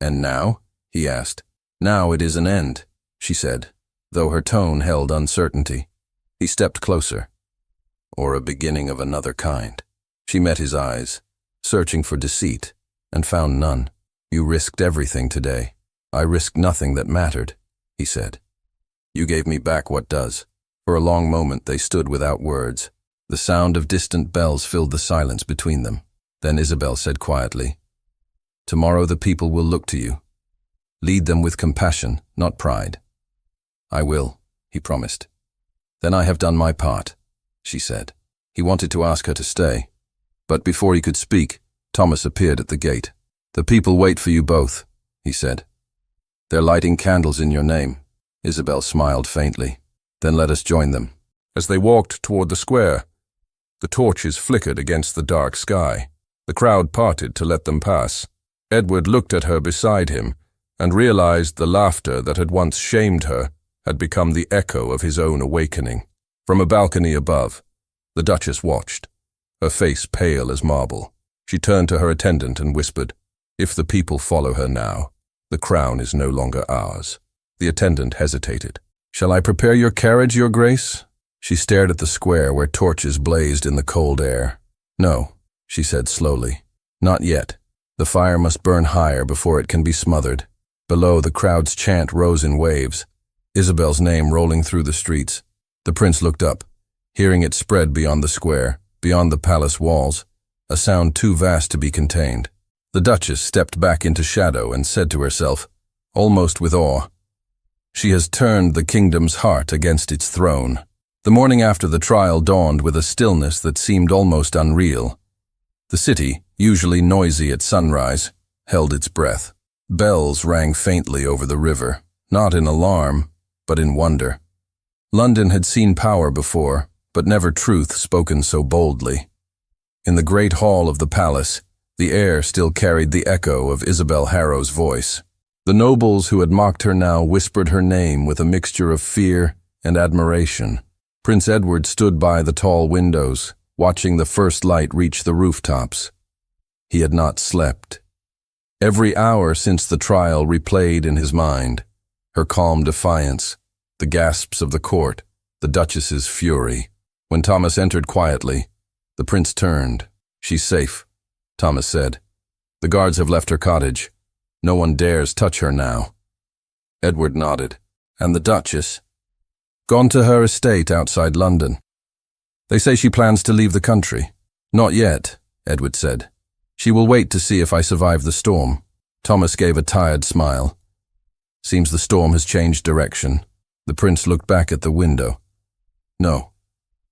"And now?" he asked. "Now it is an end," she said, though her tone held uncertainty. He stepped closer. "Or a beginning of another kind." She met his eyes, searching for deceit, and found none. "You risked everything today." "I risked nothing that mattered," he said. "You gave me back what does." For a long moment they stood without words. The sound of distant bells filled the silence between them. Then Isabel said quietly, "Tomorrow the people will look to you. Lead them with compassion, not pride." "I will," he promised. "Then I have done my part," she said. He wanted to ask her to stay, but before he could speak, Thomas appeared at the gate. "The people wait for you both," he said. "They're lighting candles in your name." Isabel smiled faintly. "Then let us join them." As they walked toward the square, the torches flickered against the dark sky. The crowd parted to let them pass. Edward looked at her beside him and realized the laughter that had once shamed her had become the echo of his own awakening. From a balcony above, the Duchess watched, her face pale as marble. She turned to her attendant and whispered, "If the people follow her now, the crown is no longer ours." The attendant hesitated. "Shall I prepare your carriage, Your Grace?" She stared at the square where torches blazed in the cold air. "No," she said slowly. "Not yet. The fire must burn higher before it can be smothered." Below, the crowd's chant rose in waves, Isabel's name rolling through the streets. The prince looked up, hearing it spread beyond the square, beyond the palace walls, a sound too vast to be contained. The Duchess stepped back into shadow and said to herself, almost with awe, "She has turned the kingdom's heart against its throne." The morning after the trial dawned with a stillness that seemed almost unreal. The city, usually noisy at sunrise, held its breath. Bells rang faintly over the river, not in alarm, but in wonder. London had seen power before, but never truth spoken so boldly. In the great hall of the palace, the air still carried the echo of Isabel Harrow's voice. The nobles who had mocked her now whispered her name with a mixture of fear and admiration. Prince Edward stood by the tall windows, watching the first light reach the rooftops. He had not slept. Every hour since the trial replayed in his mind, her calm defiance, the gasps of the court, the Duchess's fury. When Thomas entered quietly, the prince turned. "She's safe," Thomas said. "The guards have left her cottage. No one dares touch her now." Edward nodded. "And the Duchess?" "Gone to her estate outside London. They say she plans to leave the country." "Not yet," Edward said. "She will wait to see if I survive the storm." Thomas gave a tired smile. "Seems the storm has changed direction." The prince looked back at the window. "No,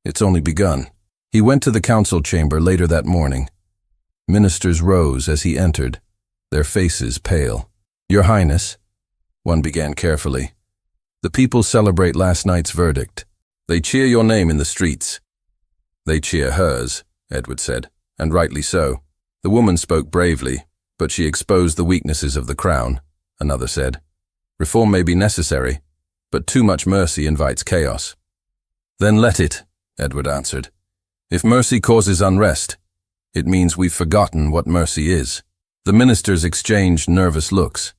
it's only begun." He went to the council chamber later that morning. Ministers rose as he entered, their faces pale. "Your Highness," one began carefully, "the people celebrate last night's verdict. They cheer your name in the streets." "They cheer hers," Edward said, "and rightly so." "The woman spoke bravely, but she exposed the weaknesses of the crown," another said. "Reform may be necessary, but too much mercy invites chaos." "Then let it," Edward answered. "If mercy causes unrest, it means we've forgotten what mercy is." The ministers exchanged nervous looks.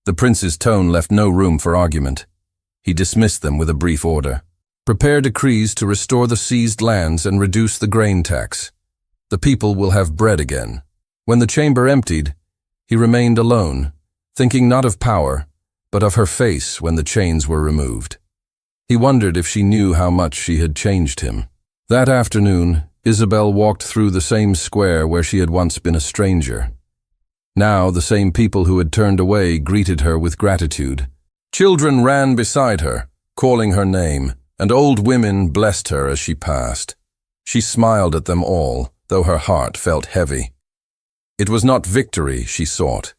The prince's tone left no room for argument. He dismissed them with a brief order. "Prepare decrees to restore the seized lands and reduce the grain tax. The people will have bread again." When the chamber emptied, he remained alone, thinking not of power, but of her face when the chains were removed. He wondered if she knew how much she had changed him. That afternoon, Isabel walked through the same square where she had once been a stranger. Now the same people who had turned away greeted her with gratitude. Children ran beside her, calling her name, and old women blessed her as she passed. She smiled at them all, though her heart felt heavy. It was not victory she sought.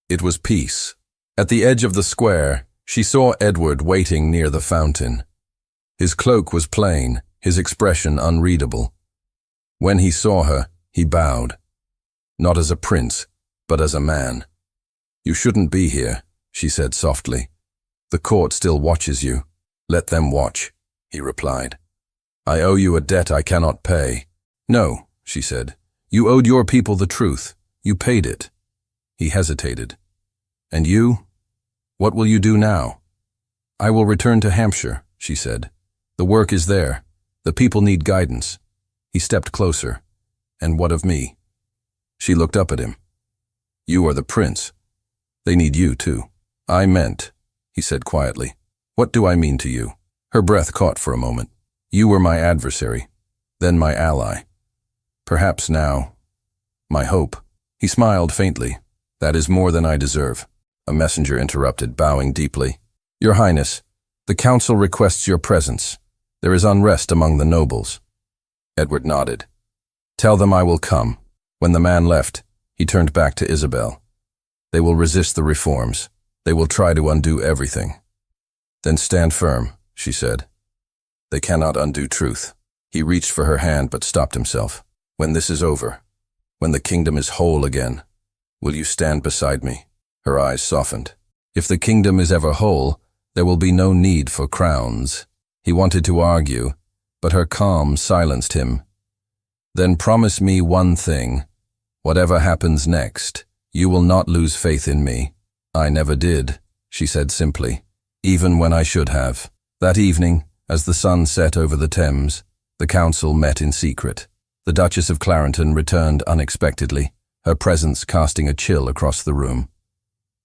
It was peace. At the edge of the square, she saw Edward waiting near the fountain. His cloak was plain, his expression unreadable. When he saw her, he bowed. Not as a prince, but as a man. "You shouldn't be here," she said softly. "The court still watches you. Let them watch," he replied. "I owe you a debt I cannot pay." "No," she said. "You owed your people the truth. You paid it." He hesitated. "And you? What will you do now?" "I will return to Hampshire," she said. "The work is there. The people need guidance." He stepped closer. "And what of me?" She looked up at him. "You are the prince. They need you too." "I meant," he said quietly. "What do I mean to you?" Her breath caught for a moment. You were my adversary, then my ally. Perhaps now, my hope. He smiled faintly. That is more than I deserve. A messenger interrupted, bowing deeply. Your Highness, the council requests your presence. There is unrest among the nobles. Edward nodded. Tell them I will come. When the man left, he turned back to Isabel. They will resist the reforms. They will try to undo everything. Then stand firm, she said. They cannot undo truth. He reached for her hand but stopped himself. When this is over, when the kingdom is whole again, will you stand beside me? Her eyes softened. If the kingdom is ever whole, there will be no need for crowns. He wanted to argue, but her calm silenced him. Then promise me one thing. Whatever happens next, you will not lose faith in me. I never did, she said simply, even when I should have. That evening, as the sun set over the Thames, the council met in secret. The Duchess of Clarendon returned unexpectedly, her presence casting a chill across the room.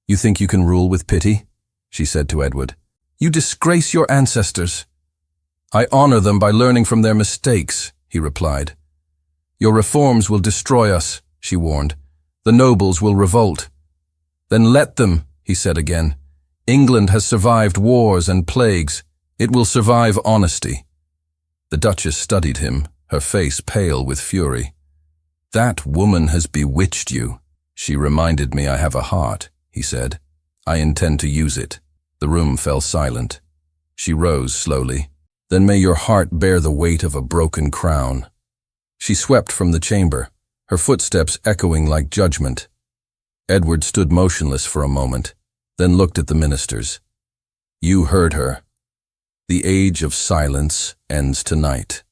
You think you can rule with pity? She said to Edward. You disgrace your ancestors. I honor them by learning from their mistakes, he replied. Your reforms will destroy us, she warned. The nobles will revolt. Then let them, he said again. England has survived wars and plagues. It will survive honesty. The Duchess studied him, her face pale with fury. That woman has bewitched you. She reminded me I have a heart, he said. I intend to use it. The room fell silent. She rose slowly. Then may your heart bear the weight of a broken crown. She swept from the chamber, her footsteps echoing like judgment. Edward stood motionless for a moment, then looked at the ministers. You heard her. The age of silence ends tonight.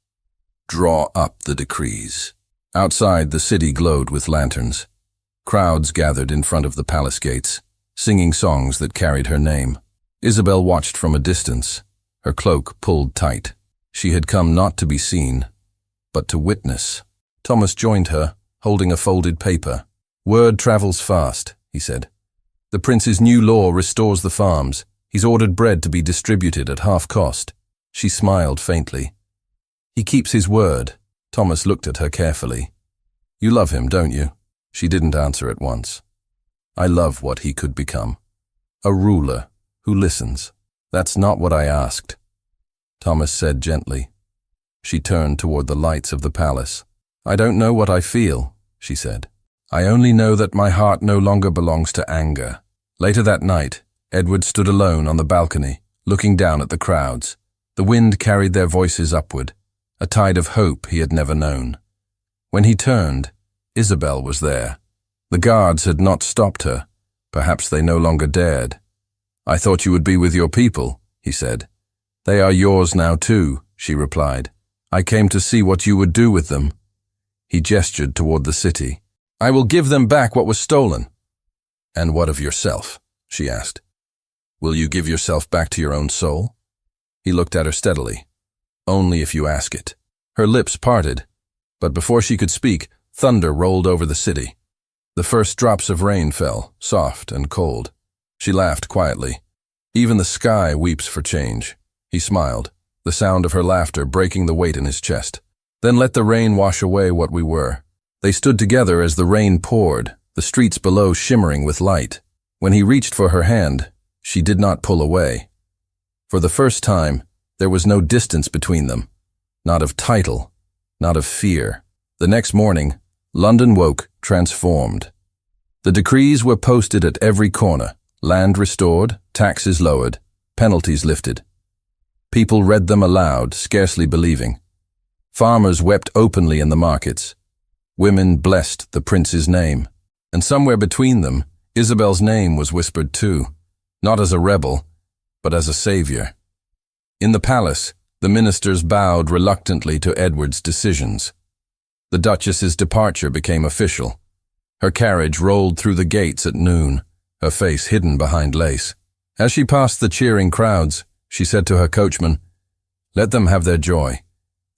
Draw up the decrees. Outside, the city glowed with lanterns. Crowds gathered in front of the palace gates, singing songs that carried her name. Isabel watched from a distance, her cloak pulled tight. She had come not to be seen, but to witness. Thomas joined her, holding a folded paper. Word travels fast, he said. The prince's new law restores the farms. He's ordered bread to be distributed at half cost. She smiled faintly. He keeps his word. Thomas looked at her carefully. You love him, don't you? She didn't answer at once. I love what he could become. A ruler who listens. That's not what I asked, Thomas said gently. She turned toward the lights of the palace. I don't know what I feel, she said. I only know that my heart no longer belongs to anger. Later that night, Edward stood alone on the balcony, looking down at the crowds. The wind carried their voices upward, a tide of hope he had never known. When he turned, Isabel was there. The guards had not stopped her. Perhaps they no longer dared. I thought you would be with your people, he said. They are yours now too, she replied. I came to see what you would do with them. He gestured toward the city. I will give them back what was stolen. And what of yourself? She asked. Will you give yourself back to your own soul? He looked at her steadily. Only if you ask it. Her lips parted, but before she could speak, thunder rolled over the city. The first drops of rain fell, soft and cold. She laughed quietly. Even the sky weeps for change. He smiled, the sound of her laughter breaking the weight in his chest. Then let the rain wash away what we were. They stood together as the rain poured, the streets below shimmering with light. When he reached for her hand, she did not pull away. For the first time, there was no distance between them. Not of title, not of fear. The next morning, London woke transformed. The decrees were posted at every corner. Land restored, taxes lowered, penalties lifted. People read them aloud, scarcely believing. Farmers wept openly in the markets. Women blessed the prince's name. And somewhere between them, Isabel's name was whispered too, not as a rebel, but as a savior. In the palace, the ministers bowed reluctantly to Edward's decisions. The Duchess's departure became official. Her carriage rolled through the gates at noon, her face hidden behind lace. As she passed the cheering crowds, she said to her coachman, "Let them have their joy.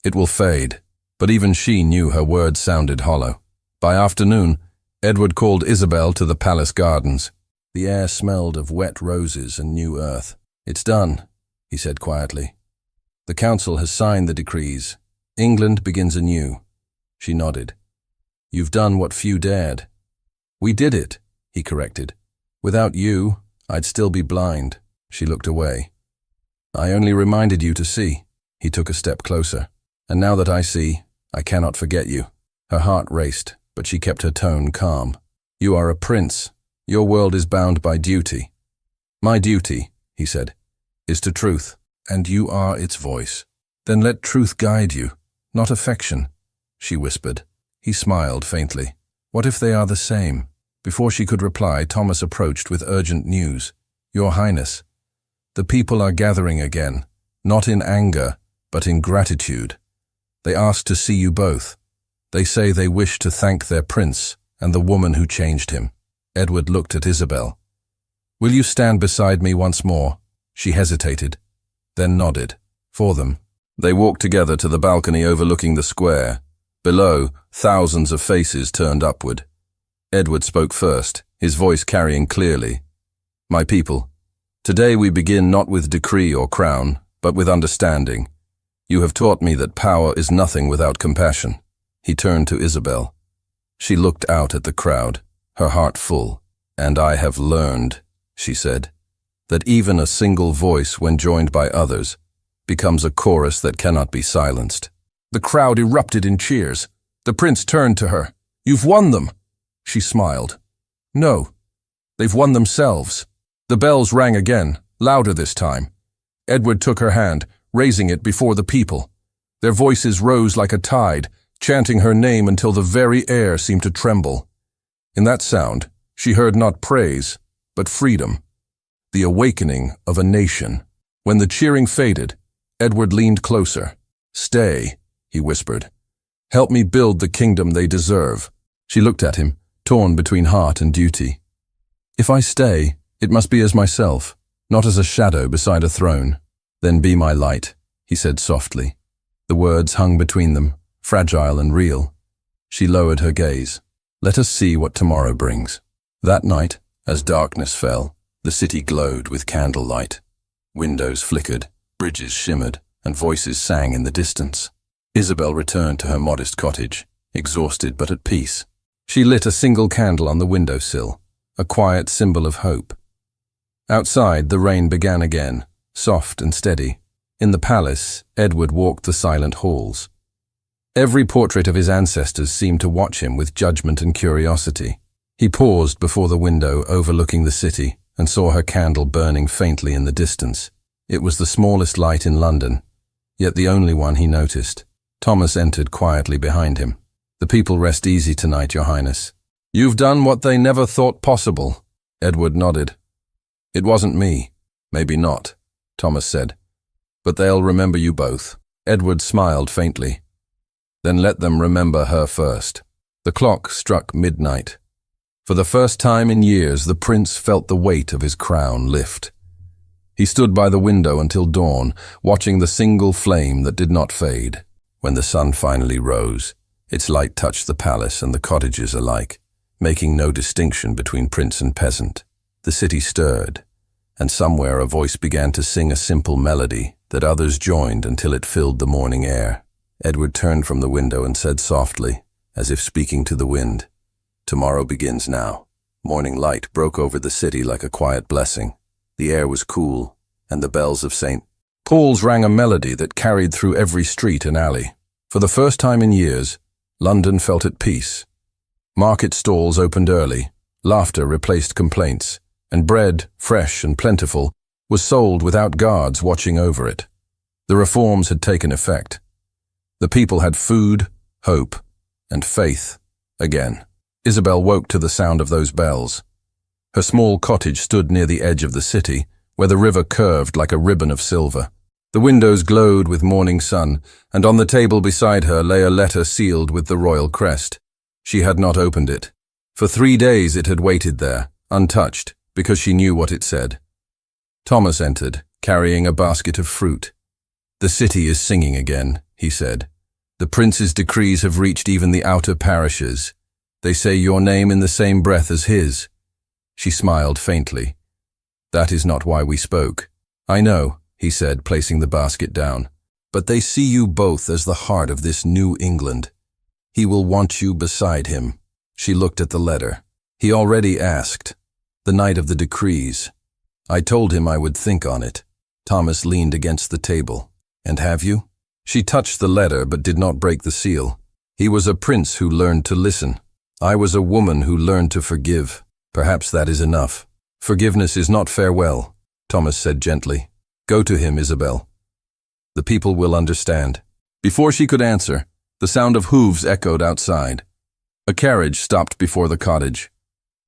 It will fade." But even she knew her words sounded hollow. By afternoon, Edward called Isabel to the palace gardens. The air smelled of wet roses and new earth. "It's done," he said quietly. The council has signed the decrees. England begins anew. She nodded. You've done what few dared. We did it, he corrected. Without you, I'd still be blind. She looked away. I only reminded you to see. He took a step closer. And now that I see, I cannot forget you. Her heart raced, but she kept her tone calm. You are a prince. Your world is bound by duty. My duty, he said, is to truth, and you are its voice. Then let truth guide you, not affection, she whispered. He smiled faintly. What if they are the same? Before she could reply, Thomas approached with urgent news. Your Highness, the people are gathering again, not in anger, but in gratitude. They ask to see you both. They say they wish to thank their prince and the woman who changed him. Edward looked at Isabel. Will you stand beside me once more? She hesitated, then nodded. For them. They walked together to the balcony overlooking the square. Below, thousands of faces turned upward. Edward spoke first, his voice carrying clearly. My people, today we begin not with decree or crown, but with understanding. You have taught me that power is nothing without compassion. He turned to Isabel. She looked out at the crowd, her heart full. And I have learned, she said, that even a single voice, when joined by others, becomes a chorus that cannot be silenced. The crowd erupted in cheers. The prince turned to her. You've won them. She smiled. No, they've won themselves. The bells rang again, louder this time. Edward took her hand, raising it before the people. Their voices rose like a tide, chanting her name until the very air seemed to tremble. In that sound, she heard not praise, but freedom, the awakening of a nation. When the cheering faded, Edward leaned closer. Stay, he whispered. Help me build the kingdom they deserve. She looked at him, torn between heart and duty. If I stay, it must be as myself, not as a shadow beside a throne. Then be my light, he said softly. The words hung between them, fragile and real. She lowered her gaze. Let us see what tomorrow brings. That night, as darkness fell, the city glowed with candlelight. Windows flickered, bridges shimmered, and voices sang in the distance. Isabel returned to her modest cottage, exhausted but at peace. She lit a single candle on the windowsill, a quiet symbol of hope. Outside, the rain began again, soft and steady. In the palace, Edward walked the silent halls. Every portrait of his ancestors seemed to watch him with judgment and curiosity. He paused before the window overlooking the city and saw her candle burning faintly in the distance. It was the smallest light in London, yet the only one he noticed. Thomas entered quietly behind him. The people rest easy tonight, Your Highness. You've done what they never thought possible. Edward nodded. It wasn't me. Maybe not, Thomas said. But they'll remember you both. Edward smiled faintly. Then let them remember her first. The clock struck midnight. For the first time in years, the prince felt the weight of his crown lift. He stood by the window until dawn, watching the single flame that did not fade. When the sun finally rose, its light touched the palace and the cottages alike, making no distinction between prince and peasant. The city stirred, and somewhere a voice began to sing a simple melody that others joined until it filled the morning air. Edward turned from the window and said softly, as if speaking to the wind, Tomorrow begins now. Morning light broke over the city like a quiet blessing. The air was cool, and the bells of St. Paul's rang a melody that carried through every street and alley. For the first time in years, London felt at peace. Market stalls opened early, laughter replaced complaints, and bread, fresh and plentiful, was sold without guards watching over it. The reforms had taken effect. The people had food, hope, and faith again. Isabel woke to the sound of those bells. Her small cottage stood near the edge of the city, where the river curved like a ribbon of silver. The windows glowed with morning sun, and on the table beside her lay a letter sealed with the royal crest. She had not opened it. For 3 days it had waited there, untouched, because she knew what it said. Thomas entered, carrying a basket of fruit. The city is singing again, he said. The prince's decrees have reached even the outer parishes. They say your name in the same breath as his. She smiled faintly. That is not why we spoke. I know, he said, placing the basket down. But they see you both as the heart of this new England. He will want you beside him. She looked at the letter. He already asked. The night of the decrees. I told him I would think on it. Thomas leaned against the table. And have you? She touched the letter but did not break the seal. He was a prince who learned to listen. I was a woman who learned to forgive. Perhaps that is enough. Forgiveness is not farewell, Thomas said gently. Go to him, Isabel. The people will understand. Before she could answer, the sound of hooves echoed outside. A carriage stopped before the cottage.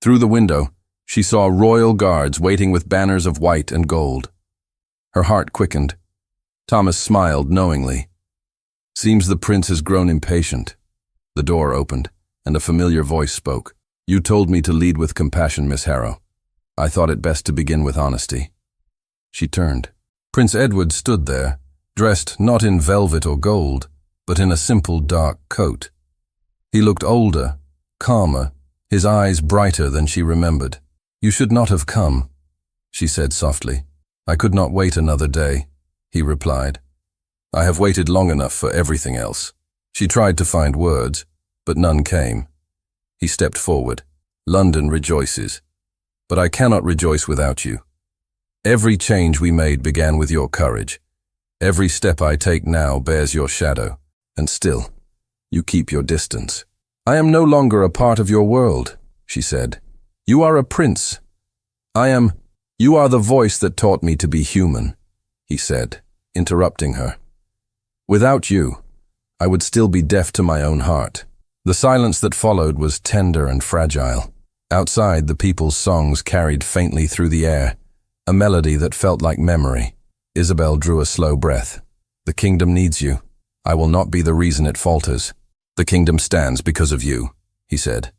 Through the window, she saw royal guards waiting with banners of white and gold. Her heart quickened. Thomas smiled knowingly. Seems the prince has grown impatient. The door opened, and a familiar voice spoke. You told me to lead with compassion, Miss Harrow. I thought it best to begin with honesty. She turned. Prince Edward stood there, dressed not in velvet or gold, but in a simple dark coat. He looked older, calmer, his eyes brighter than she remembered. You should not have come, she said softly. I could not wait another day, he replied. I have waited long enough for everything else. She tried to find words, but none came. He stepped forward. London rejoices, but I cannot rejoice without you. Every change we made began with your courage. Every step I take now bears your shadow, and still, you keep your distance. I am no longer a part of your world, she said. You are a prince. You are the voice that taught me to be human, he said, interrupting her. Without you, I would still be deaf to my own heart. The silence that followed was tender and fragile. Outside, the people's songs carried faintly through the air, a melody that felt like memory. Isabel drew a slow breath. The kingdom needs you. I will not be the reason it falters. The kingdom stands because of you, he said,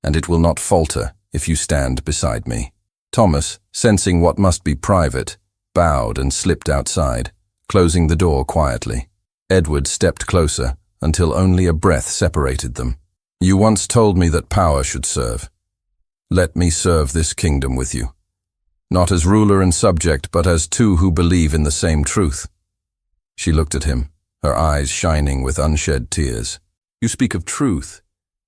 and it will not falter if you stand beside me. Thomas, sensing what must be private, bowed and slipped outside, closing the door quietly. Edward stepped closer until only a breath separated them. You once told me that power should serve. Let me serve this kingdom with you. Not as ruler and subject, but as two who believe in the same truth. She looked at him, her eyes shining with unshed tears. You speak of truth,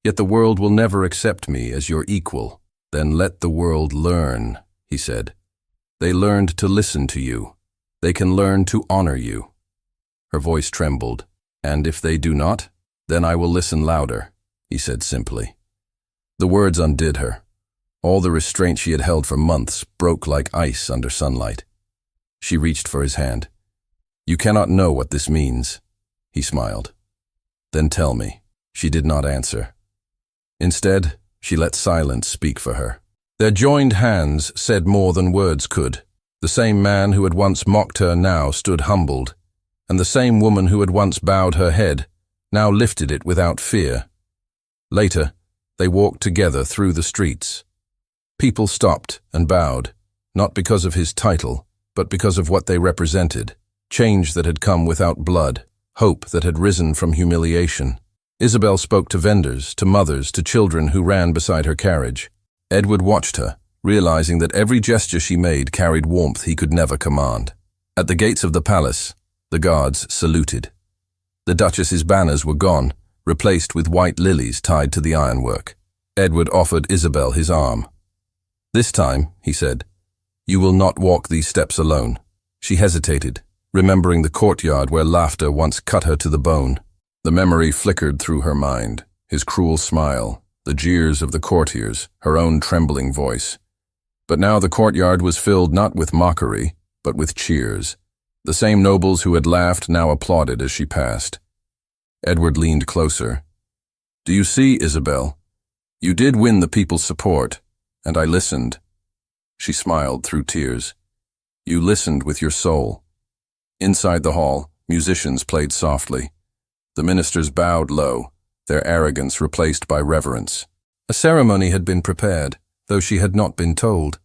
yet the world will never accept me as your equal. Then let the world learn, he said. They learned to listen to you. They can learn to honor you. Her voice trembled. And if they do not, then I will listen louder, he said simply. The words undid her. All the restraint she had held for months broke like ice under sunlight. She reached for his hand. You cannot know what this means, he smiled. Then tell me. She did not answer. Instead, she let silence speak for her. Their joined hands said more than words could. The same man who had once mocked her now stood humbled, and the same woman who had once bowed her head now lifted it without fear. Later, they walked together through the streets. People stopped and bowed, not because of his title, but because of what they represented. Change that had come without blood, hope that had risen from humiliation. Isabel spoke to vendors, to mothers, to children who ran beside her carriage. Edward watched her, realizing that every gesture she made carried warmth he could never command. At the gates of the palace, the guards saluted. The Duchess's banners were gone, replaced with white lilies tied to the ironwork. Edward offered Isabel his arm. This time, he said, you will not walk these steps alone. She hesitated, remembering the courtyard where laughter once cut her to the bone. The memory flickered through her mind, his cruel smile, the jeers of the courtiers, her own trembling voice. But now the courtyard was filled not with mockery, but with cheers. The same nobles who had laughed now applauded as she passed. Edward leaned closer. Do you see, Isabel? You did win the people's support, and I listened. She smiled through tears. You listened with your soul. Inside the hall, musicians played softly. The ministers bowed low, their arrogance replaced by reverence. A ceremony had been prepared, though she had not been told.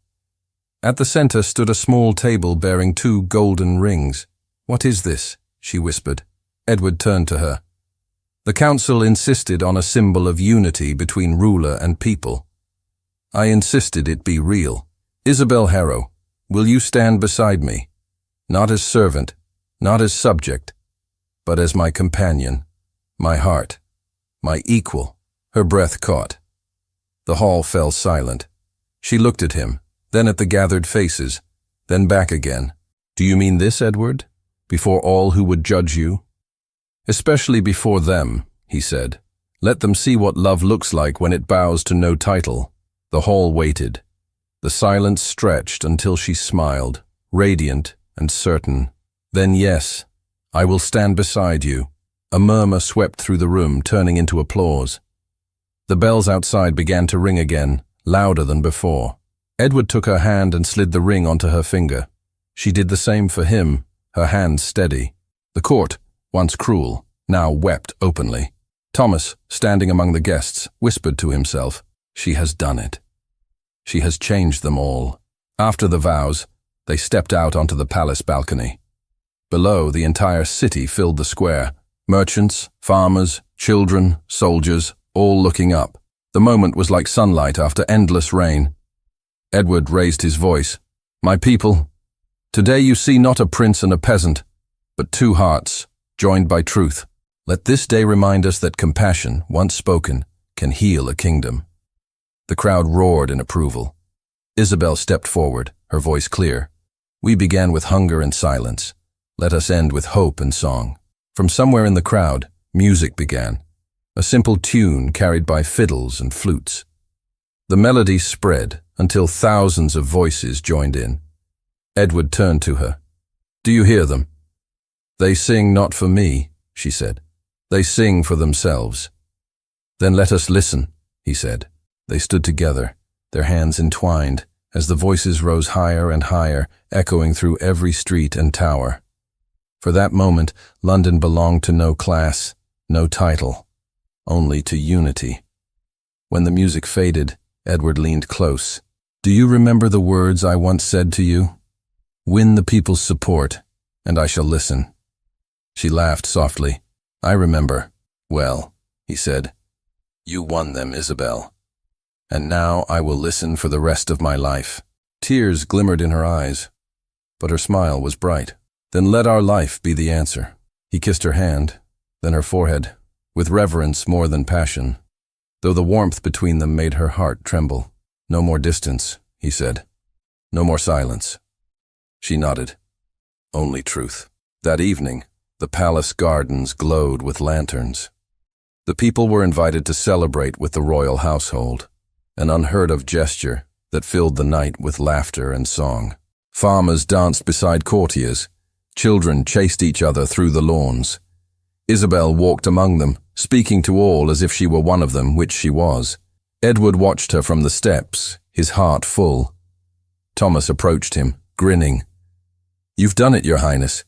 At the center stood a small table bearing 2 golden rings. What is this? She whispered. Edward turned to her. The council insisted on a symbol of unity between ruler and people. I insisted it be real. Isabel Harrow, will you stand beside me? Not as servant, not as subject, but as my companion, my heart, my equal. Her breath caught. The hall fell silent. She looked at him, then at the gathered faces, then back again. Do you mean this, Edward? Before all who would judge you? Especially before them, he said. Let them see what love looks like when it bows to no title. The hall waited. The silence stretched until she smiled, radiant and certain. Then yes, I will stand beside you. A murmur swept through the room, turning into applause. The bells outside began to ring again, louder than before. Edward took her hand and slid the ring onto her finger. She did the same for him, her hand steady. The court, once cruel, now wept openly. Thomas, standing among the guests, whispered to himself, "She has done it. She has changed them all." After the vows, they stepped out onto the palace balcony. Below, the entire city filled the square. Merchants, farmers, children, soldiers, all looking up. The moment was like sunlight after endless rain. Edward raised his voice. "My people, today you see not a prince and a peasant, but two hearts, joined by truth. Let this day remind us that compassion, once spoken, can heal a kingdom." The crowd roared in approval. Isabel stepped forward, her voice clear. "We began with hunger and silence. Let us end with hope and song." From somewhere in the crowd, music began. A simple tune carried by fiddles and flutes. The melody spread until thousands of voices joined in. Edward turned to her. "Do you hear them? They sing not for me," she said. "They sing for themselves." "Then let us listen," he said. They stood together, their hands entwined, as the voices rose higher and higher, echoing through every street and tower. For that moment, London belonged to no class, no title, only to unity. When the music faded, Edward leaned close. "Do you remember the words I once said to you? Win the people's support, and I shall listen." She laughed softly. "I remember. Well," he said. "You won them, Isabel. And now I will listen for the rest of my life." Tears glimmered in her eyes, but her smile was bright. "Then let our life be the answer." He kissed her hand, then her forehead, with reverence more than passion, though the warmth between them made her heart tremble. "No more distance," he said. "No more silence." She nodded. "Only truth." That evening, the palace gardens glowed with lanterns. The people were invited to celebrate with the royal household, an unheard-of gesture that filled the night with laughter and song. Farmers danced beside courtiers. Children chased each other through the lawns. Isabel walked among them, speaking to all as if she were one of them, which she was. Edward watched her from the steps, his heart full. Thomas approached him, grinning. "You've done it, Your Highness.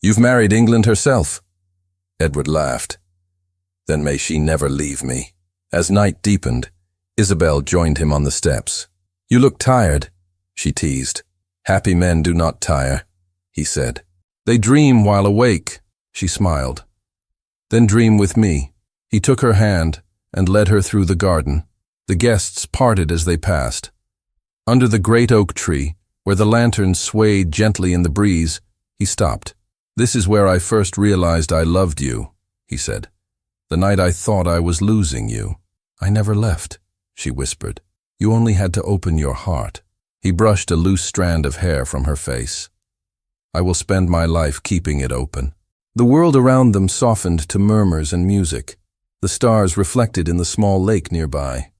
You've married England herself." Edward laughed. "Then may she never leave me." As night deepened, Isabel joined him on the steps. "You look tired," she teased. "Happy men do not tire," he said. "They dream while awake," she smiled. "Then dream with me." He took her hand and led her through the garden. The guests parted as they passed. Under the great oak tree, where the lanterns swayed gently in the breeze, he stopped. "This is where I first realized I loved you," he said. "The night I thought I was losing you." "I never left," she whispered. "You only had to open your heart." He brushed a loose strand of hair from her face. "I will spend my life keeping it open." The world around them softened to murmurs and music. The stars reflected in the small lake nearby.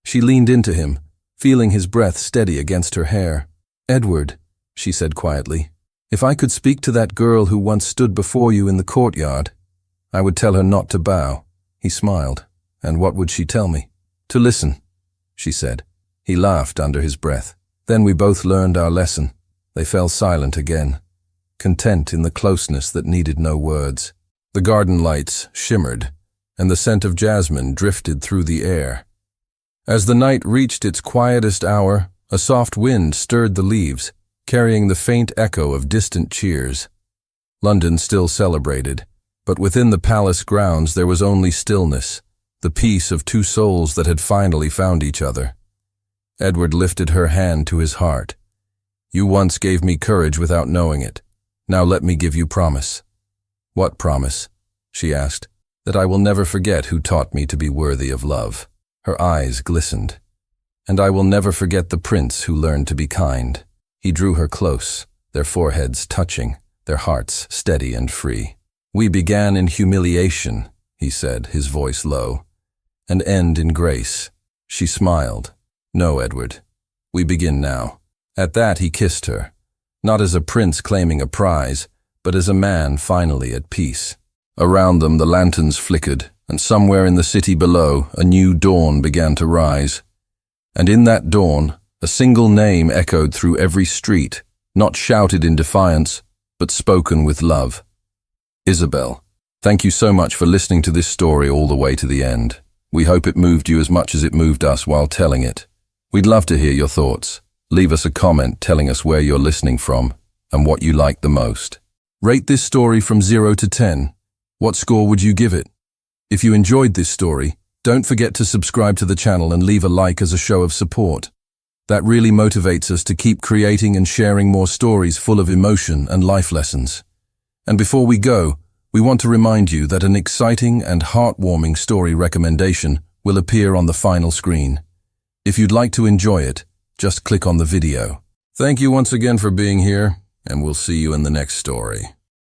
She leaned into him, feeling his breath steady against her hair. "Edward," she said quietly, "if I could speak to that girl who once stood before you in the courtyard, I would tell her not to bow." He smiled. "And what would she tell me?" "To listen," she said. He laughed under his breath. Then we both learned our lesson. They fell silent again, content in the closeness that needed no words. The garden lights shimmered, and the scent of jasmine drifted through the air. As the night reached its quietest hour, a soft wind stirred the leaves, carrying the faint echo of distant cheers. London still celebrated, but within the palace grounds there was only stillness, the peace of two souls that had finally found each other. Edward lifted her hand to his heart. "You once gave me courage without knowing it. Now let me give you promise. What promise? She asked. That I will never forget who taught me to be worthy of love. Her eyes glistened. And I will never forget the prince who learned to be kind. He drew her close, their foreheads touching, their hearts steady and free. We began in humiliation, he said, his voice low, and end in grace. She smiled. No, Edward. We begin now. At that he kissed her, not as a prince claiming a prize, but as a man finally at peace. Around them the lanterns flickered, and somewhere in the city below a new dawn began to rise. And in that dawn, a single name echoed through every street, not shouted in defiance, but spoken with love. Isabel. Thank you so much for listening to this story all the way to the end. We hope it moved you as much as it moved us while telling it. We'd love to hear your thoughts. Leave us a comment telling us where you're listening from and what you liked the most. Rate this story from 0 to 10. What score would you give it? If you enjoyed this story, don't forget to subscribe to the channel and leave a like as a show of support. That really motivates us to keep creating and sharing more stories full of emotion and life lessons. And before we go, we want to remind you that an exciting and heartwarming story recommendation will appear on the final screen. If you'd like to enjoy it, just click on the video. Thank you once again for being here, and we'll see you in the next story.